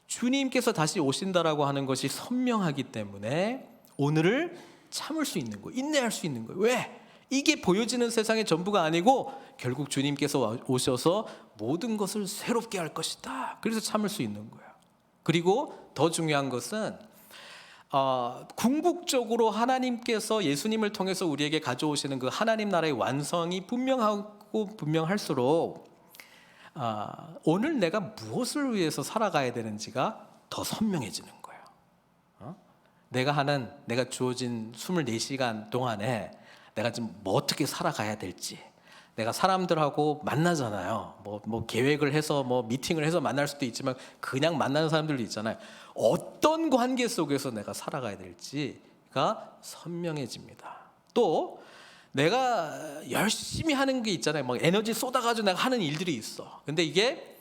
주님께서 다시 오신다라고 하는 것이 선명하기 때문에 오늘을 참을 수 있는 거예요. 인내할 수 있는 거예요. 왜? 이게 보여지는 세상의 전부가 아니고 결국 주님께서 오셔서 모든 것을 새롭게 할 것이다. 그래서 참을 수 있는 거예요. 그리고 더 중요한 것은 궁극적으로 하나님께서 예수님을 통해서 우리에게 가져오시는 그 하나님 나라의 완성이 분명하고 분명할수록 오늘 내가 무엇을 위해서 살아가야 되는지가 더 선명해지는 거예요. 내가 주어진 24시간 동안에 내가 지금 뭐 어떻게 살아가야 될지, 내가 사람들하고 만나잖아요. 뭐 계획을 해서 뭐 미팅을 해서 만날 수도 있지만 그냥 만나는 사람들도 있잖아요. 어떤 관계 속에서 내가 살아가야 될지가 선명해집니다. 또 내가 열심히 하는 게 있잖아요. 막 에너지 쏟아가지고 내가 하는 일들이 있어. 근데 이게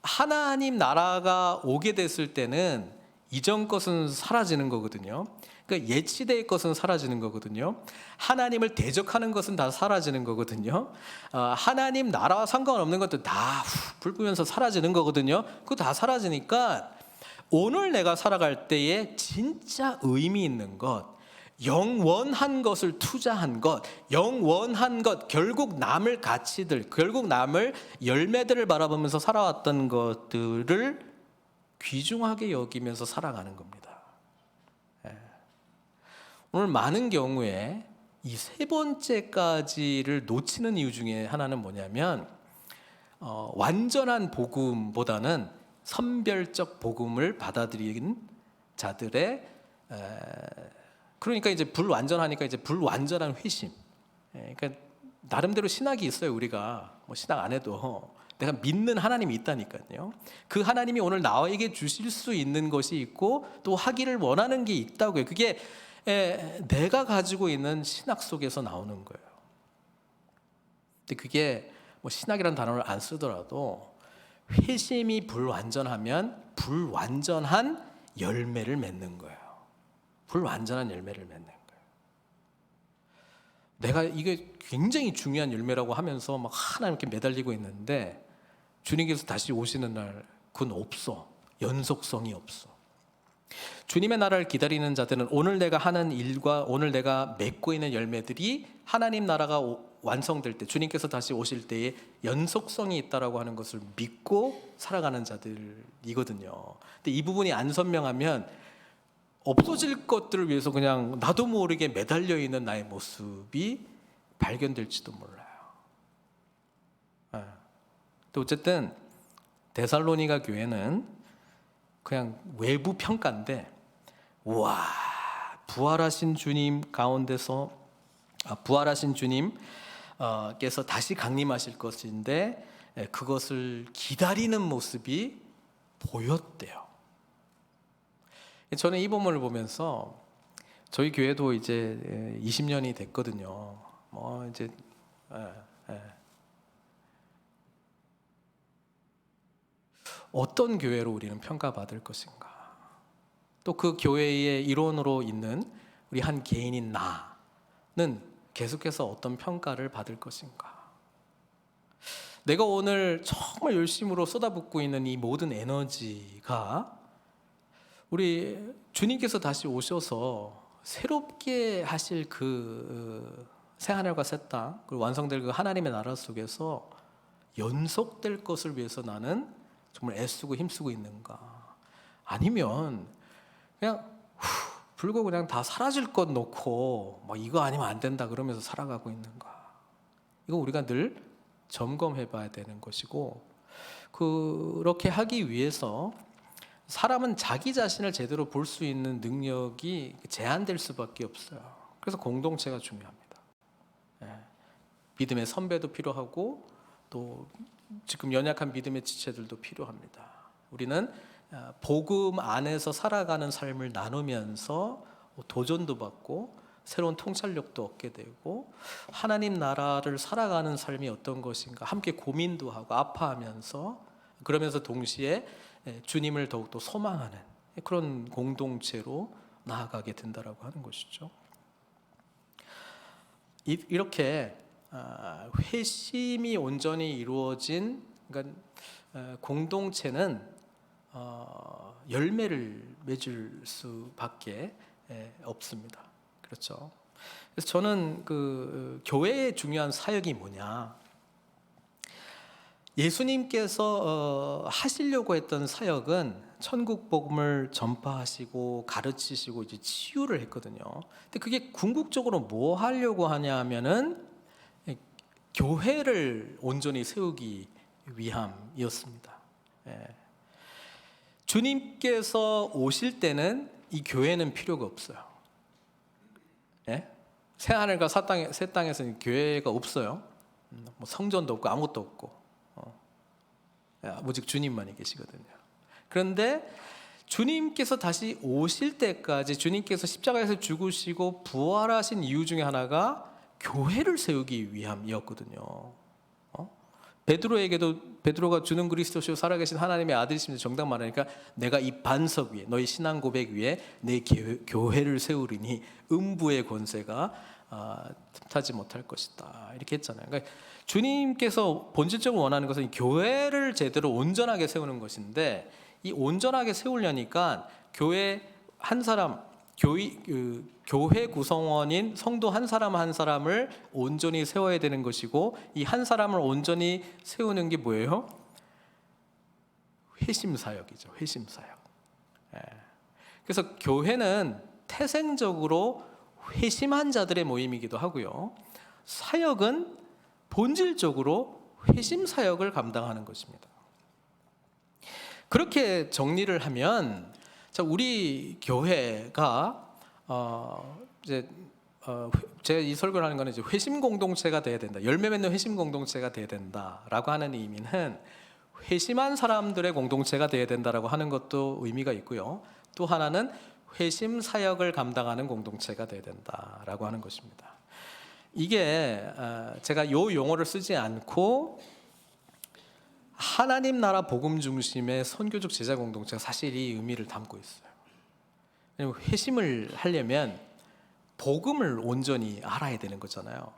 하나님 나라가 오게 됐을 때는 이전 것은 사라지는 거거든요. 그러니까 옛 시대의 것은 사라지는 거거든요. 하나님을 대적하는 것은 다 사라지는 거거든요. 하나님 나라와 상관없는 것도 다 불 끄면서 사라지는 거거든요. 그거 다 사라지니까 오늘 내가 살아갈 때에 진짜 의미 있는 것, 영원한 것을 투자한 것, 영원한 것, 결국 남을 가치들, 결국 남을 열매들을 바라보면서 살아왔던 것들을 귀중하게 여기면서 살아가는 겁니다. 오늘 많은 경우에 이 세 번째까지를 놓치는 이유 중에 하나는 뭐냐면 완전한 복음보다는 선별적 복음을 받아들인 자들의 그러니까 이제 불완전하니까 이제 불완전한 회심. 그러니까 나름대로 신학이 있어요. 우리가 뭐 신학 안 해도 내가 믿는 하나님이 있다니까요. 그 하나님이 오늘 나에게 주실 수 있는 것이 있고 또 하기를 원하는 게 있다고요. 그게 내가 가지고 있는 신학 속에서 나오는 거예요. 근데 그게 뭐 신학이라는 단어를 안 쓰더라도 회심이 불완전하면 불완전한 열매를 맺는 거예요. 불완전한 열매를 맺는 거예요. 내가 이게 굉장히 중요한 열매라고 하면서 막 하나님께 매달리고 있는데 주님께서 다시 오시는 날 그건 없어. 연속성이 없어. 주님의 나라를 기다리는 자들은 오늘 내가 하는 일과 오늘 내가 맺고 있는 열매들이 하나님 나라가 완성될 때 주님께서 다시 오실 때에 연속성이 있다라고 하는 것을 믿고 살아가는 자들이거든요. 근데 이 부분이 안 선명하면 없어질 것들을 위해서 그냥 나도 모르게 매달려 있는 나의 모습이 발견될지도 몰라요. 또 어쨌든 데살로니가 교회는 그냥 외부 평가인데, 와, 부활하신 주님 가운데서 부활하신 주님께서 다시 강림하실 것인데 그것을 기다리는 모습이 보였대요. 저는 이 본문을 보면서 저희 교회도 이제 20년이 됐거든요. 뭐 이제 어떤 교회로 우리는 평가받을 것인가? 또 그 교회의 일원으로 있는 우리 한 개인인 나는 계속해서 어떤 평가를 받을 것인가? 내가 오늘 정말 열심으로 쏟아붓고 있는 이 모든 에너지가 우리 주님께서 다시 오셔서 새롭게 하실 그 새하늘과 새 땅, 그리고 완성될 그 하나님의 나라 속에서 연속될 것을 위해서 나는 정말 애쓰고 힘쓰고 있는가? 아니면 그냥 불고 그냥 다 사라질 것 놓고 뭐 이거 아니면 안 된다 그러면서 살아가고 있는가? 이거 우리가 늘 점검해 봐야 되는 것이고, 그렇게 하기 위해서 사람은 자기 자신을 제대로 볼 수 있는 능력이 제한될 수밖에 없어요. 그래서 공동체가 중요합니다. 믿음의 선배도 필요하고 또 지금 연약한 믿음의 지체들도 필요합니다. 우리는 복음 안에서 살아가는 삶을 나누면서 도전도 받고 새로운 통찰력도 얻게 되고 하나님 나라를 살아가는 삶이 어떤 것인가 함께 고민도 하고 아파하면서 그러면서 동시에 주님을 더욱더 소망하는 그런 공동체로 나아가게 된다라고 하는 것이죠. 이렇게 회심이 온전히 이루어진 그러니까 공동체는 열매를 맺을 수밖에 없습니다. 그렇죠. 그래서 저는 그 교회의 중요한 사역이 뭐냐? 예수님께서 하시려고 했던 사역은 천국 복음을 전파하시고 가르치시고 이제 치유를 했거든요. 근데 그게 궁극적으로 뭐 하려고 하냐 하면은 교회를 온전히 세우기 위함이었습니다. 주님께서 오실 때는 이 교회는 필요가 없어요. 새하늘과 새 땅에서는 교회가 없어요. 뭐 성전도 없고 아무것도 없고 오직 주님만이 계시거든요. 그런데 주님께서 다시 오실 때까지 주님께서 십자가에서 죽으시고 부활하신 이유 중에 하나가 교회를 세우기 위함이었거든요. 베드로가 주는 그리스도시요 살아계신 하나님의 아들이심을 정답 말하니까 내가 이 반석 위에 너희 신앙 고백 위에 내 교회를 세우리니 음부의 권세가 틈타지 못할 것이다 이렇게 했잖아요. 그러니까 주님께서 본질적으로 원하는 것은 교회를 제대로 온전하게 세우는 것인데 이 온전하게 세우려니까 교회 한 사람 교회 구성원인 성도 한 사람 한 사람을 온전히 세워야 되는 것이고 이 한 사람을 온전히 세우는 게 뭐예요? 회심사역이죠. 회심사역. 그래서 교회는 태생적으로 회심한 자들의 모임이기도 하고요. 사역은 본질적으로 회심사역을 감당하는 것입니다. 그렇게 정리를 하면 자, 우리 교회가 제가 이 설교를 하는 거는 이제 회심 공동체가 돼야 된다. 열매 맺는 회심 공동체가 돼야 된다라고 하는 의미는 회심한 사람들의 공동체가 돼야 된다라고 하는 것도 의미가 있고요. 또 하나는 회심 사역을 감당하는 공동체가 돼야 된다라고 하는 것입니다. 이게 제가 이 용어를 쓰지 않고 하나님 나라 복음 중심의 선교적 제자 공동체가 사실 이 의미를 담고 있어요. 회심을 하려면 복음을 온전히 알아야 되는 거잖아요.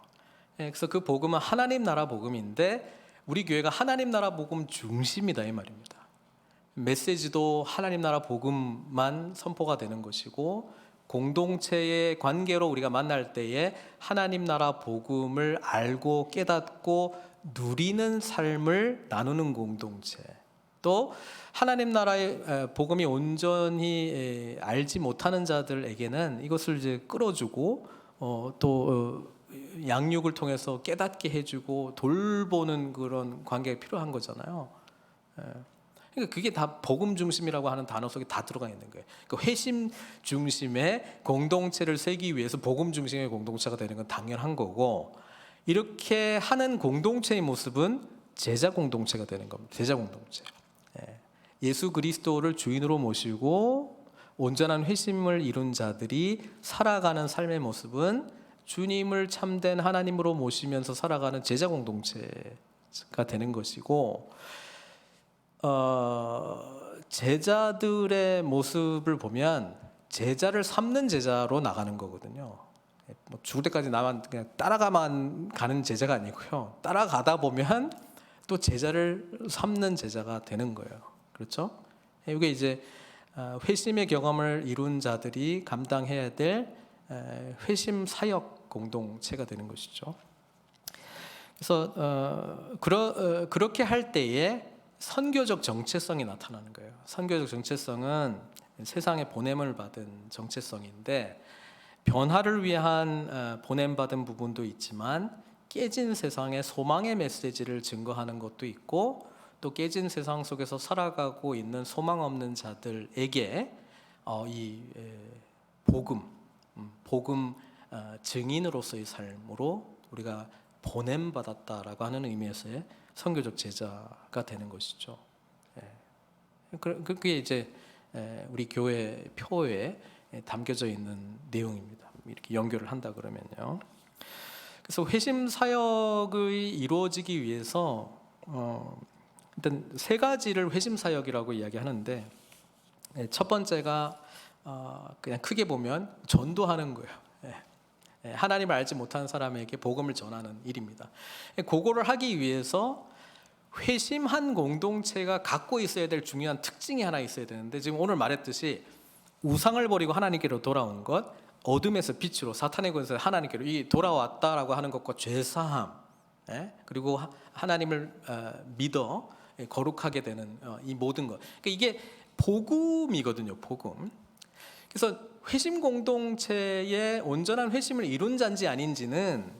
그래서 그 복음은 하나님 나라 복음인데 우리 교회가 하나님 나라 복음 중심이다 이 말입니다. 메시지도 하나님 나라 복음만 선포가 되는 것이고 공동체의 관계로 우리가 만날 때에 하나님 나라 복음을 알고 깨닫고 누리는 삶을 나누는 공동체, 또 하나님 나라의 복음이 온전히 알지 못하는 자들에게는 이것을 이제 끌어주고 또 양육을 통해서 깨닫게 해주고 돌보는 그런 관계가 필요한 거잖아요. 그러니까 그게 다 복음 중심이라고 하는 단어 속에 다 들어가 있는 거예요. 그러니까 회심 중심의 공동체를 세기 위해서 복음 중심의 공동체가 되는 건 당연한 거고, 이렇게 하는 공동체의 모습은 제자 공동체가 되는 겁니다. 제자 공동체. 예수 그리스도를 주인으로 모시고 온전한 회심을 이룬 자들이 살아가는 삶의 모습은 주님을 참된 하나님으로 모시면서 살아가는 제자 공동체가 되는 것이고, 제자들의 모습을 보면 제자를 삼는 제자로 나가는 거거든요. 뭐 죽을 때까지 나만 그냥 따라가만 가는 제자가 아니고요. 따라가다 보면 또 제자를 삼는 제자가 되는 거예요. 그렇죠? 이게 이제 회심의 경험을 이룬 자들이 감당해야 될 회심 사역 공동체가 되는 것이죠. 그래서 그렇게 할 때에 선교적 정체성이 나타나는 거예요. 선교적 정체성은 세상에 보냄을 받은 정체성인데 변화를 위한 보냄받은 부분도 있지만 깨진 세상에 소망의 메시지를 증거하는 것도 있고, 또 깨진 세상 속에서 살아가고 있는 소망 없는 자들에게 이 복음 증인으로서의 삶으로 우리가 보냄받았다라고 하는 의미에서의 선교적 제자가 되는 것이죠. 그게 이제 우리 교회 표에 담겨져 있는 내용입니다. 이렇게 연결을 한다 그러면요. 그래서 회심 사역이 이루어지기 위해서 일단 세 가지를 회심 사역이라고 이야기하는데, 첫 번째가 그냥 크게 보면 전도하는 거예요. 하나님을 알지 못하는 사람에게 복음을 전하는 일입니다. 그거를 하기 위해서 회심한 공동체가 갖고 있어야 될 중요한 특징이 하나 있어야 되는데, 지금 오늘 말했듯이 우상을 버리고 하나님께로 돌아온 것, 어둠에서 빛으로 사탄의 권세 하나님께로 이 돌아왔다라고 하는 것과 죄사함, 그리고 하나님을 믿어 거룩하게 되는 이 모든 것, 그러니까 이게 복음이거든요. 복음. 그래서 회심 공동체의 온전한 회심을 이룬 자인지 아닌지는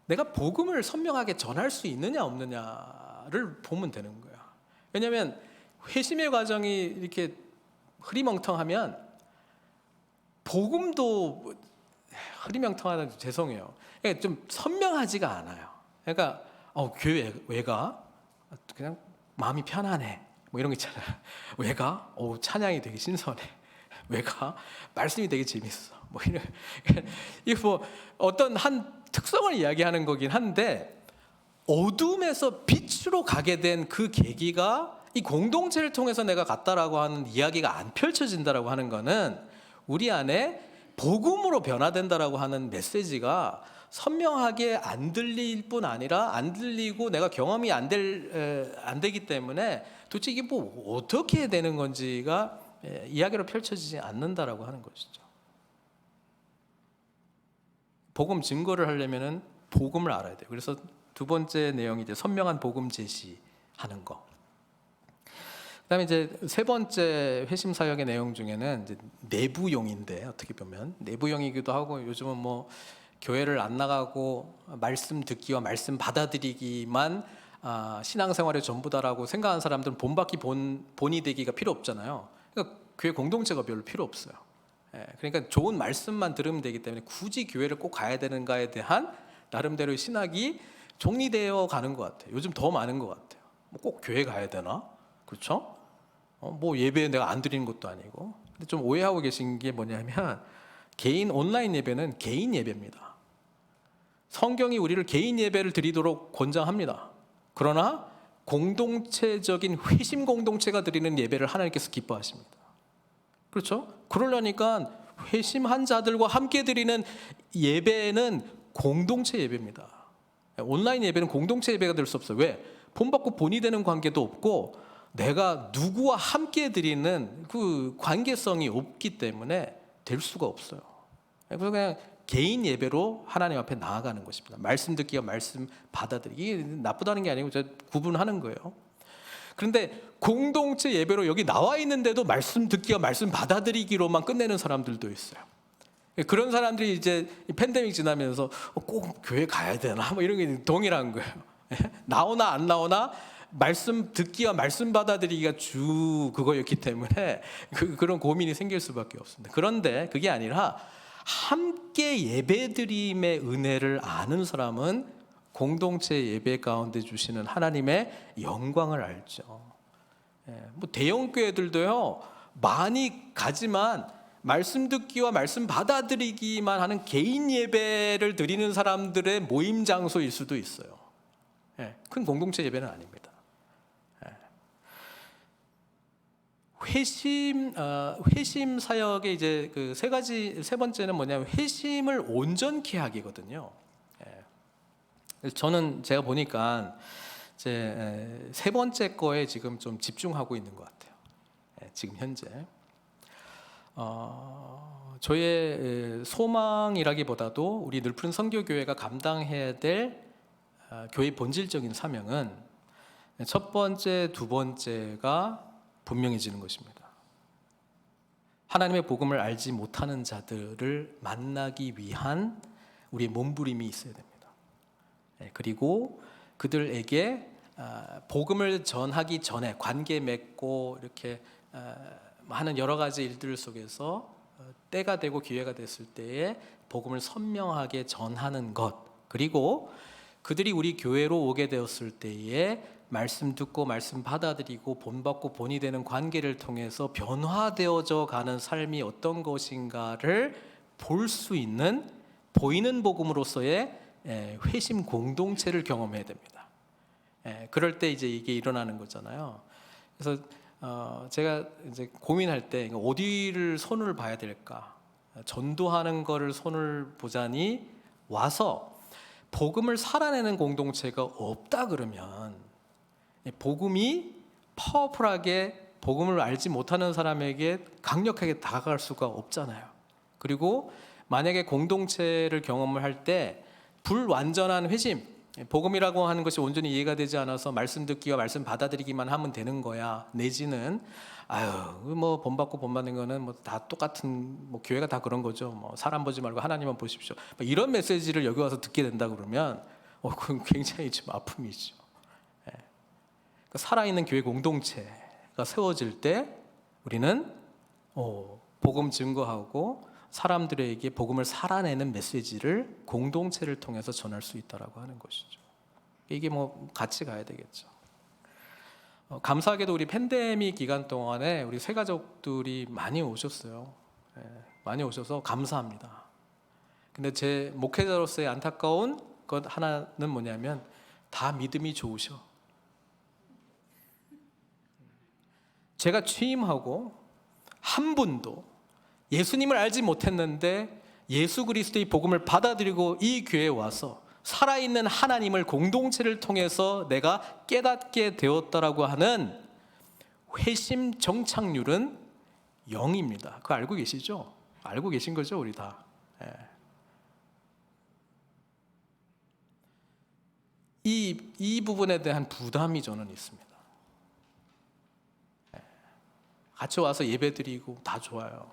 내가 복음을 선명하게 전할 수 있느냐 없느냐를 보면 되는 거야. 왜냐하면 회심의 과정이 이렇게 흐리멍텅하면 복음도 흐리멍텅하다 죄송해요. 그러니까 좀 선명하지가 않아요. 그러니까 교회 왜 가? 그냥 마음이 편하네. 뭐 이런 거 있잖아요. 왜 가? 찬양이 되게 신선해. 왜 가? 말씀이 되게 재밌어. 뭐 이거 뭐 어떤 한 특성을 이야기하는 거긴 한데, 어둠에서 빛으로 가게 된 그 계기가 이 공동체를 통해서 내가 갔다라고 하는 이야기가 안 펼쳐진다라고 하는 거는 우리 안에 복음으로 변화된다라고 하는 메시지가 선명하게 안 들릴 뿐 아니라 안 들리고 내가 경험이 안 되기 때문에 도대체 이게 뭐 어떻게 되는 건지가 이야기로 펼쳐지지 않는다라고 하는 것이죠. 복음 증거를 하려면은 복음을 알아야 돼요. 그래서 두 번째 내용이 이제 선명한 복음 제시하는 거. 그다음에 이제 세 번째 회심 사역의 내용 중에는 이제 내부용인데 어떻게 보면 내부용이기도 하고 요즘은 뭐 교회를 안 나가고 말씀 듣기와 말씀 받아들이기만 신앙생활의 전부다라고 생각하는 사람들은 본받기 본이 되기가 필요 없잖아요. 그러니까 교회 공동체가 별로 필요 없어요. 그러니까 좋은 말씀만 들으면 되기 때문에 굳이 교회를 꼭 가야 되는가에 대한 나름대로의 신학이 정리되어 가는 것 같아요. 요즘 더 많은 것 같아요. 뭐 꼭 교회 가야 되나? 그렇죠? 뭐 예배 내가 안 드리는 것도 아니고. 근데 좀 오해하고 계신 게 뭐냐면 개인 온라인 예배는 개인 예배입니다. 성경이 우리를 개인 예배를 드리도록 권장합니다. 그러나 공동체적인 회심 공동체가 드리는 예배를 하나님께서 기뻐하십니다. 그렇죠? 그러려니까 회심한 자들과 함께 드리는 예배는 공동체 예배입니다. 온라인 예배는 공동체 예배가 될 수 없어요. 왜? 본받고 본이 되는 관계도 없고 내가 누구와 함께 드리는 그 관계성이 없기 때문에 될 수가 없어요. 그래서 그냥 개인 예배로 하나님 앞에 나아가는 것입니다. 말씀 듣기와 말씀 받아들이기. 이게 나쁘다는 게 아니고 제가 구분하는 거예요. 그런데 공동체 예배로 여기 나와 있는데도 말씀 듣기와 말씀 받아들이기로만 끝내는 사람들도 있어요. 그런 사람들이 이제 팬데믹 지나면서 꼭 교회 가야 되나 뭐 이런 게 동일한 거예요. 나오나 안 나오나 말씀 듣기와 말씀 받아들이기가 주 그거였기 때문에 그런 고민이 생길 수밖에 없습니다. 그런데 그게 아니라 함께 예배드림의 은혜를 아는 사람은 공동체 예배 가운데 주시는 하나님의 영광을 알죠. 뭐 대형 교회들도요 많이 가지만 말씀 듣기와 말씀 받아들이기만 하는 개인 예배를 드리는 사람들의 모임 장소일 수도 있어요. 큰 공동체 예배는 아닙니다. 회심 사역의 이제 그 세 번째는 뭐냐면 회심을 온전케 하기거든요. 저는 제가 보니까 제 세 번째 거에 지금 좀 집중하고 있는 것 같아요. 지금 현재 저의 소망이라기보다도 우리 늘푸른 선교교회가 감당해야 될 교회 본질적인 사명은 첫 번째, 두 번째가 분명해지는 것입니다. 하나님의 복음을 알지 못하는 자들을 만나기 위한 우리의 몸부림이 있어야 됩니다. 그리고 그들에게 복음을 전하기 전에 관계 맺고 이렇게 하는 여러 가지 일들 속에서 때가 되고 기회가 됐을 때에 복음을 선명하게 전하는 것, 그리고 그들이 우리 교회로 오게 되었을 때에 말씀 듣고 말씀 받아들이고 본받고 본이 되는 관계를 통해서 변화되어져 가는 삶이 어떤 것인가를 볼 수 있는 보이는 복음으로서의 회심 공동체를 경험해야 됩니다. 그럴 때 이제 이게 일어나는 거잖아요. 그래서 제가 이제 고민할 때 어디를 손을 봐야 될까? 전도하는 거를 손을 보자니 와서 복음을 살아내는 공동체가 없다 그러면 복음이 파워풀하게 복음을 알지 못하는 사람에게 강력하게 다가갈 수가 없잖아요. 그리고 만약에 공동체를 경험을 할 때 불완전한 회심, 복음이라고 하는 것이 온전히 이해가 되지 않아서 말씀 듣기와 말씀 받아들이기만 하면 되는 거야. 내지는 뭐 본받고 본받는 거는 뭐 다 똑같은 뭐 교회가 다 그런 거죠. 뭐 사람 보지 말고 하나님만 보십시오. 뭐 이런 메시지를 여기 와서 듣게 된다 그러면 그건 굉장히 좀 아픔이죠. 살아있는 교회 공동체가 세워질 때 우리는 복음 증거하고 사람들에게 복음을 살아내는 메시지를 공동체를 통해서 전할 수 있다라고 하는 것이죠. 이게 뭐 같이 가야 되겠죠. 감사하게도 우리 팬데믹 기간 동안에 우리 새 가족들이 많이 오셨어요. 많이 오셔서 감사합니다. 근데 제 목회자로서의 안타까운 것 하나는 뭐냐면 다 믿음이 좋으셔. 제가 취임하고 한 분도 예수님을 알지 못했는데 예수 그리스도의 복음을 받아들이고 이 교회에 와서 살아있는 하나님을 공동체를 통해서 내가 깨닫게 되었다라고 하는 회심 정착률은 0입니다. 그거 알고 계시죠? 알고 계신 거죠, 우리 다. 예. 이 부분에 대한 부담이 저는 있습니다. 같이 와서 예배드리고 다 좋아요.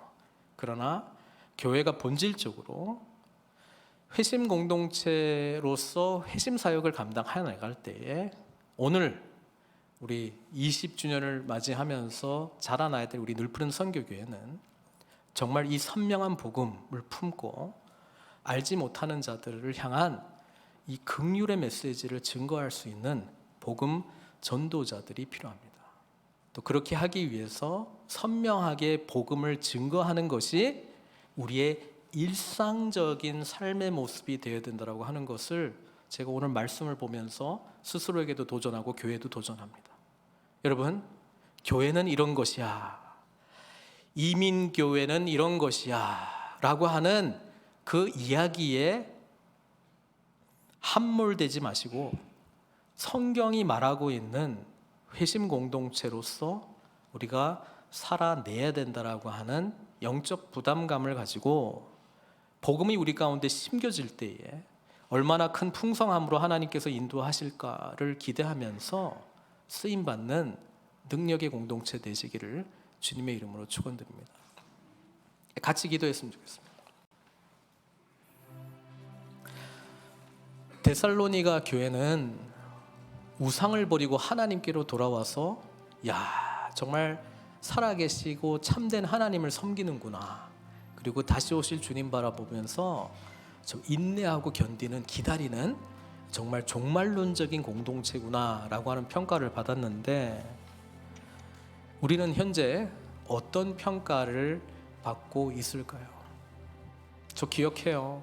그러나 교회가 본질적으로 회심 공동체로서 회심 사역을 감당해 나갈 때에 오늘 우리 20주년을 맞이하면서 자라나야 될 우리 늘푸른 선교교회는 정말 이 선명한 복음을 품고 알지 못하는 자들을 향한 이 긍휼의 메시지를 증거할 수 있는 복음 전도자들이 필요합니다. 또 그렇게 하기 위해서 선명하게 복음을 증거하는 것이 우리의 일상적인 삶의 모습이 되어야 된다고 하는 것을 제가 오늘 말씀을 보면서 스스로에게도 도전하고 교회도 도전합니다. 여러분, 교회는 이런 것이야, 이민교회는 이런 것이야 라고 하는 그 이야기에 함몰되지 마시고 성경이 말하고 있는 회심 공동체로서 우리가 살아내야 된다라고 하는 영적 부담감을 가지고 복음이 우리 가운데 심겨질 때에 얼마나 큰 풍성함으로 하나님께서 인도하실까를 기대하면서 쓰임받는 능력의 공동체 되시기를 주님의 이름으로 축원드립니다. 같이 기도했으면 좋겠습니다. 데살로니가 교회는 우상을 버리고 하나님께로 돌아와서 정말 살아계시고 참된 하나님을 섬기는구나, 그리고 다시 오실 주님 바라보면서 좀 인내하고 견디는, 기다리는 정말 종말론적인 공동체구나 라고 하는 평가를 받았는데, 우리는 현재 어떤 평가를 받고 있을까요? 저 기억해요.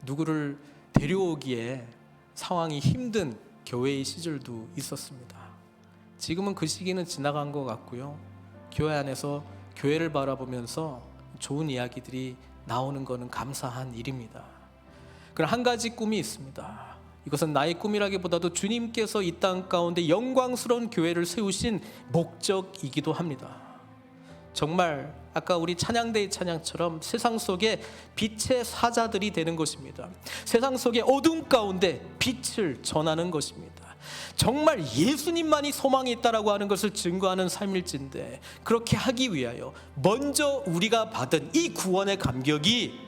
누구를 데려오기에 상황이 힘든 교회의 시절도 있었습니다. 지금은 그 시기는 지나간 것 같고요. 교회 안에서 교회를 바라보면서 좋은 이야기들이 나오는 것은 감사한 일입니다. 그러나 한 가지 꿈이 있습니다. 이것은 나의 꿈이라기보다도 주님께서 이 땅 가운데 영광스러운 교회를 세우신 목적이기도 합니다. 정말 아까 우리 찬양대의 찬양처럼 세상 속에 빛의 사자들이 되는 것입니다. 세상 속의 어둠 가운데 빛을 전하는 것입니다. 정말 예수님만이 소망이 있다라고 하는 것을 증거하는 삶일진데, 그렇게 하기 위하여 먼저 우리가 받은 이 구원의 감격이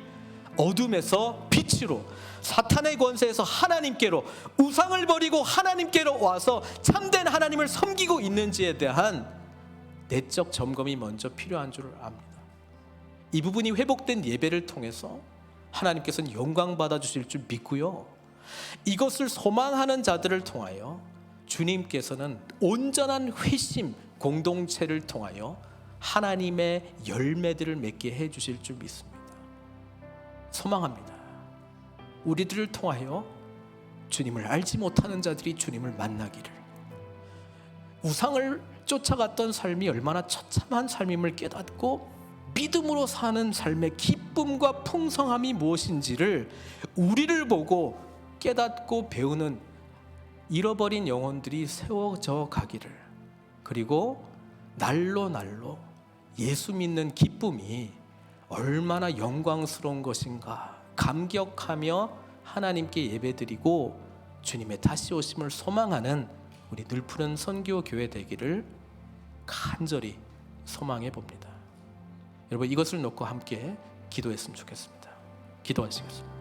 어둠에서 빛으로, 사탄의 권세에서 하나님께로, 우상을 버리고 하나님께로 와서 참된 하나님을 섬기고 있는지에 대한 내적 점검이 먼저 필요한 줄 압니다. 이 부분이 회복된 예배를 통해서 하나님께서는 영광 받아주실 줄 믿고요, 이것을 소망하는 자들을 통하여 주님께서는 온전한 회심 공동체를 통하여 하나님의 열매들을 맺게 해주실 줄 믿습니다. 소망합니다. 우리들을 통하여 주님을 알지 못하는 자들이 주님을 만나기를, 우상을 쫓아갔던 삶이 얼마나 처참한 삶임을 깨닫고 믿음으로 사는 삶의 기쁨과 풍성함이 무엇인지를 우리를 보고 깨닫고 배우는 잃어버린 영혼들이 세워져 가기를, 그리고 날로 날로 예수 믿는 기쁨이 얼마나 영광스러운 것인가 감격하며 하나님께 예배드리고 주님의 다시 오심을 소망하는 우리 늘푸른 선교교회 되기를 간절히 소망해 봅니다. 여러분, 이것을 놓고 함께 기도했으면 좋겠습니다. 기도하시겠습니다.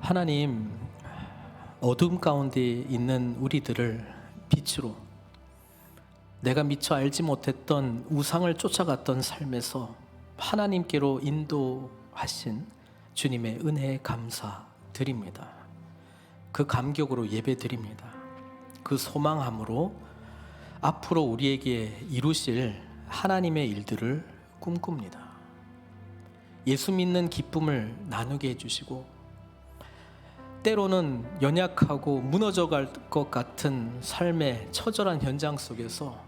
하나님, 어둠 가운데 있는 우리들을 빛으로, 내가 미처 알지 못했던 우상을 쫓아갔던 삶에서 하나님께로 인도하신 주님의 은혜에 감사드립니다. 그 감격으로 예배드립니다. 그 소망함으로 앞으로 우리에게 이루실 하나님의 일들을 꿈꿉니다. 예수 믿는 기쁨을 나누게 해주시고, 때로는 연약하고 무너져갈 것 같은 삶의 처절한 현장 속에서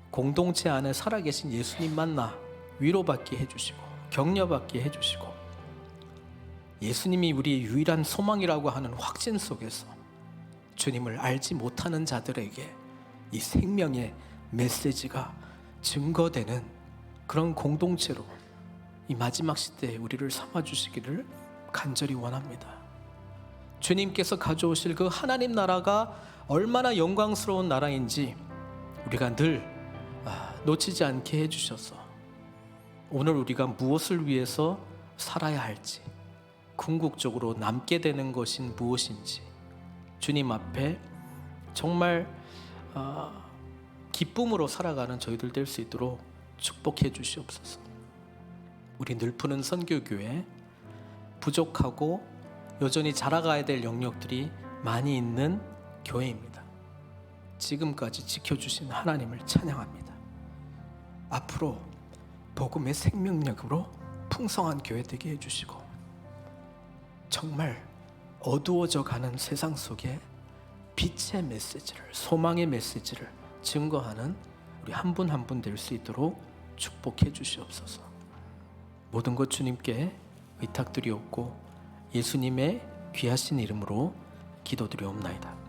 공동체 안에 살아계신 예수님 만나 위로받게 해주시고 격려받게 해주시고, 예수님이 우리의 유일한 소망이라고 하는 확신 속에서 주님을 알지 못하는 자들에게 이 생명의 메시지가 증거되는 그런 공동체로 이 마지막 시대에 우리를 삼아주시기를 간절히 원합니다. 주님께서 가져오실 그 하나님 나라가 얼마나 영광스러운 나라인지 우리가 늘 놓치지 않게 해주셔서 오늘 우리가 무엇을 위해서 살아야 할지, 궁극적으로 남게 되는 것인 무엇인지 주님 앞에 정말 기쁨으로 살아가는 저희들 될 수 있도록 축복해 주시옵소서. 우리 늘푸는 선교교회, 부족하고 여전히 자라가야 될 영역들이 많이 있는 교회입니다. 지금까지 지켜주신 하나님을 찬양합니다. 앞으로 복음의 생명력으로 풍성한 교회 되게 해주시고, 정말 어두워져 가는 세상 속에 빛의 메시지를, 소망의 메시지를 증거하는 우리 한 분 한 분 될 수 있도록 축복해 주시옵소서. 모든 것 주님께 의탁드리옵고 예수님의 귀하신 이름으로 기도드리옵나이다.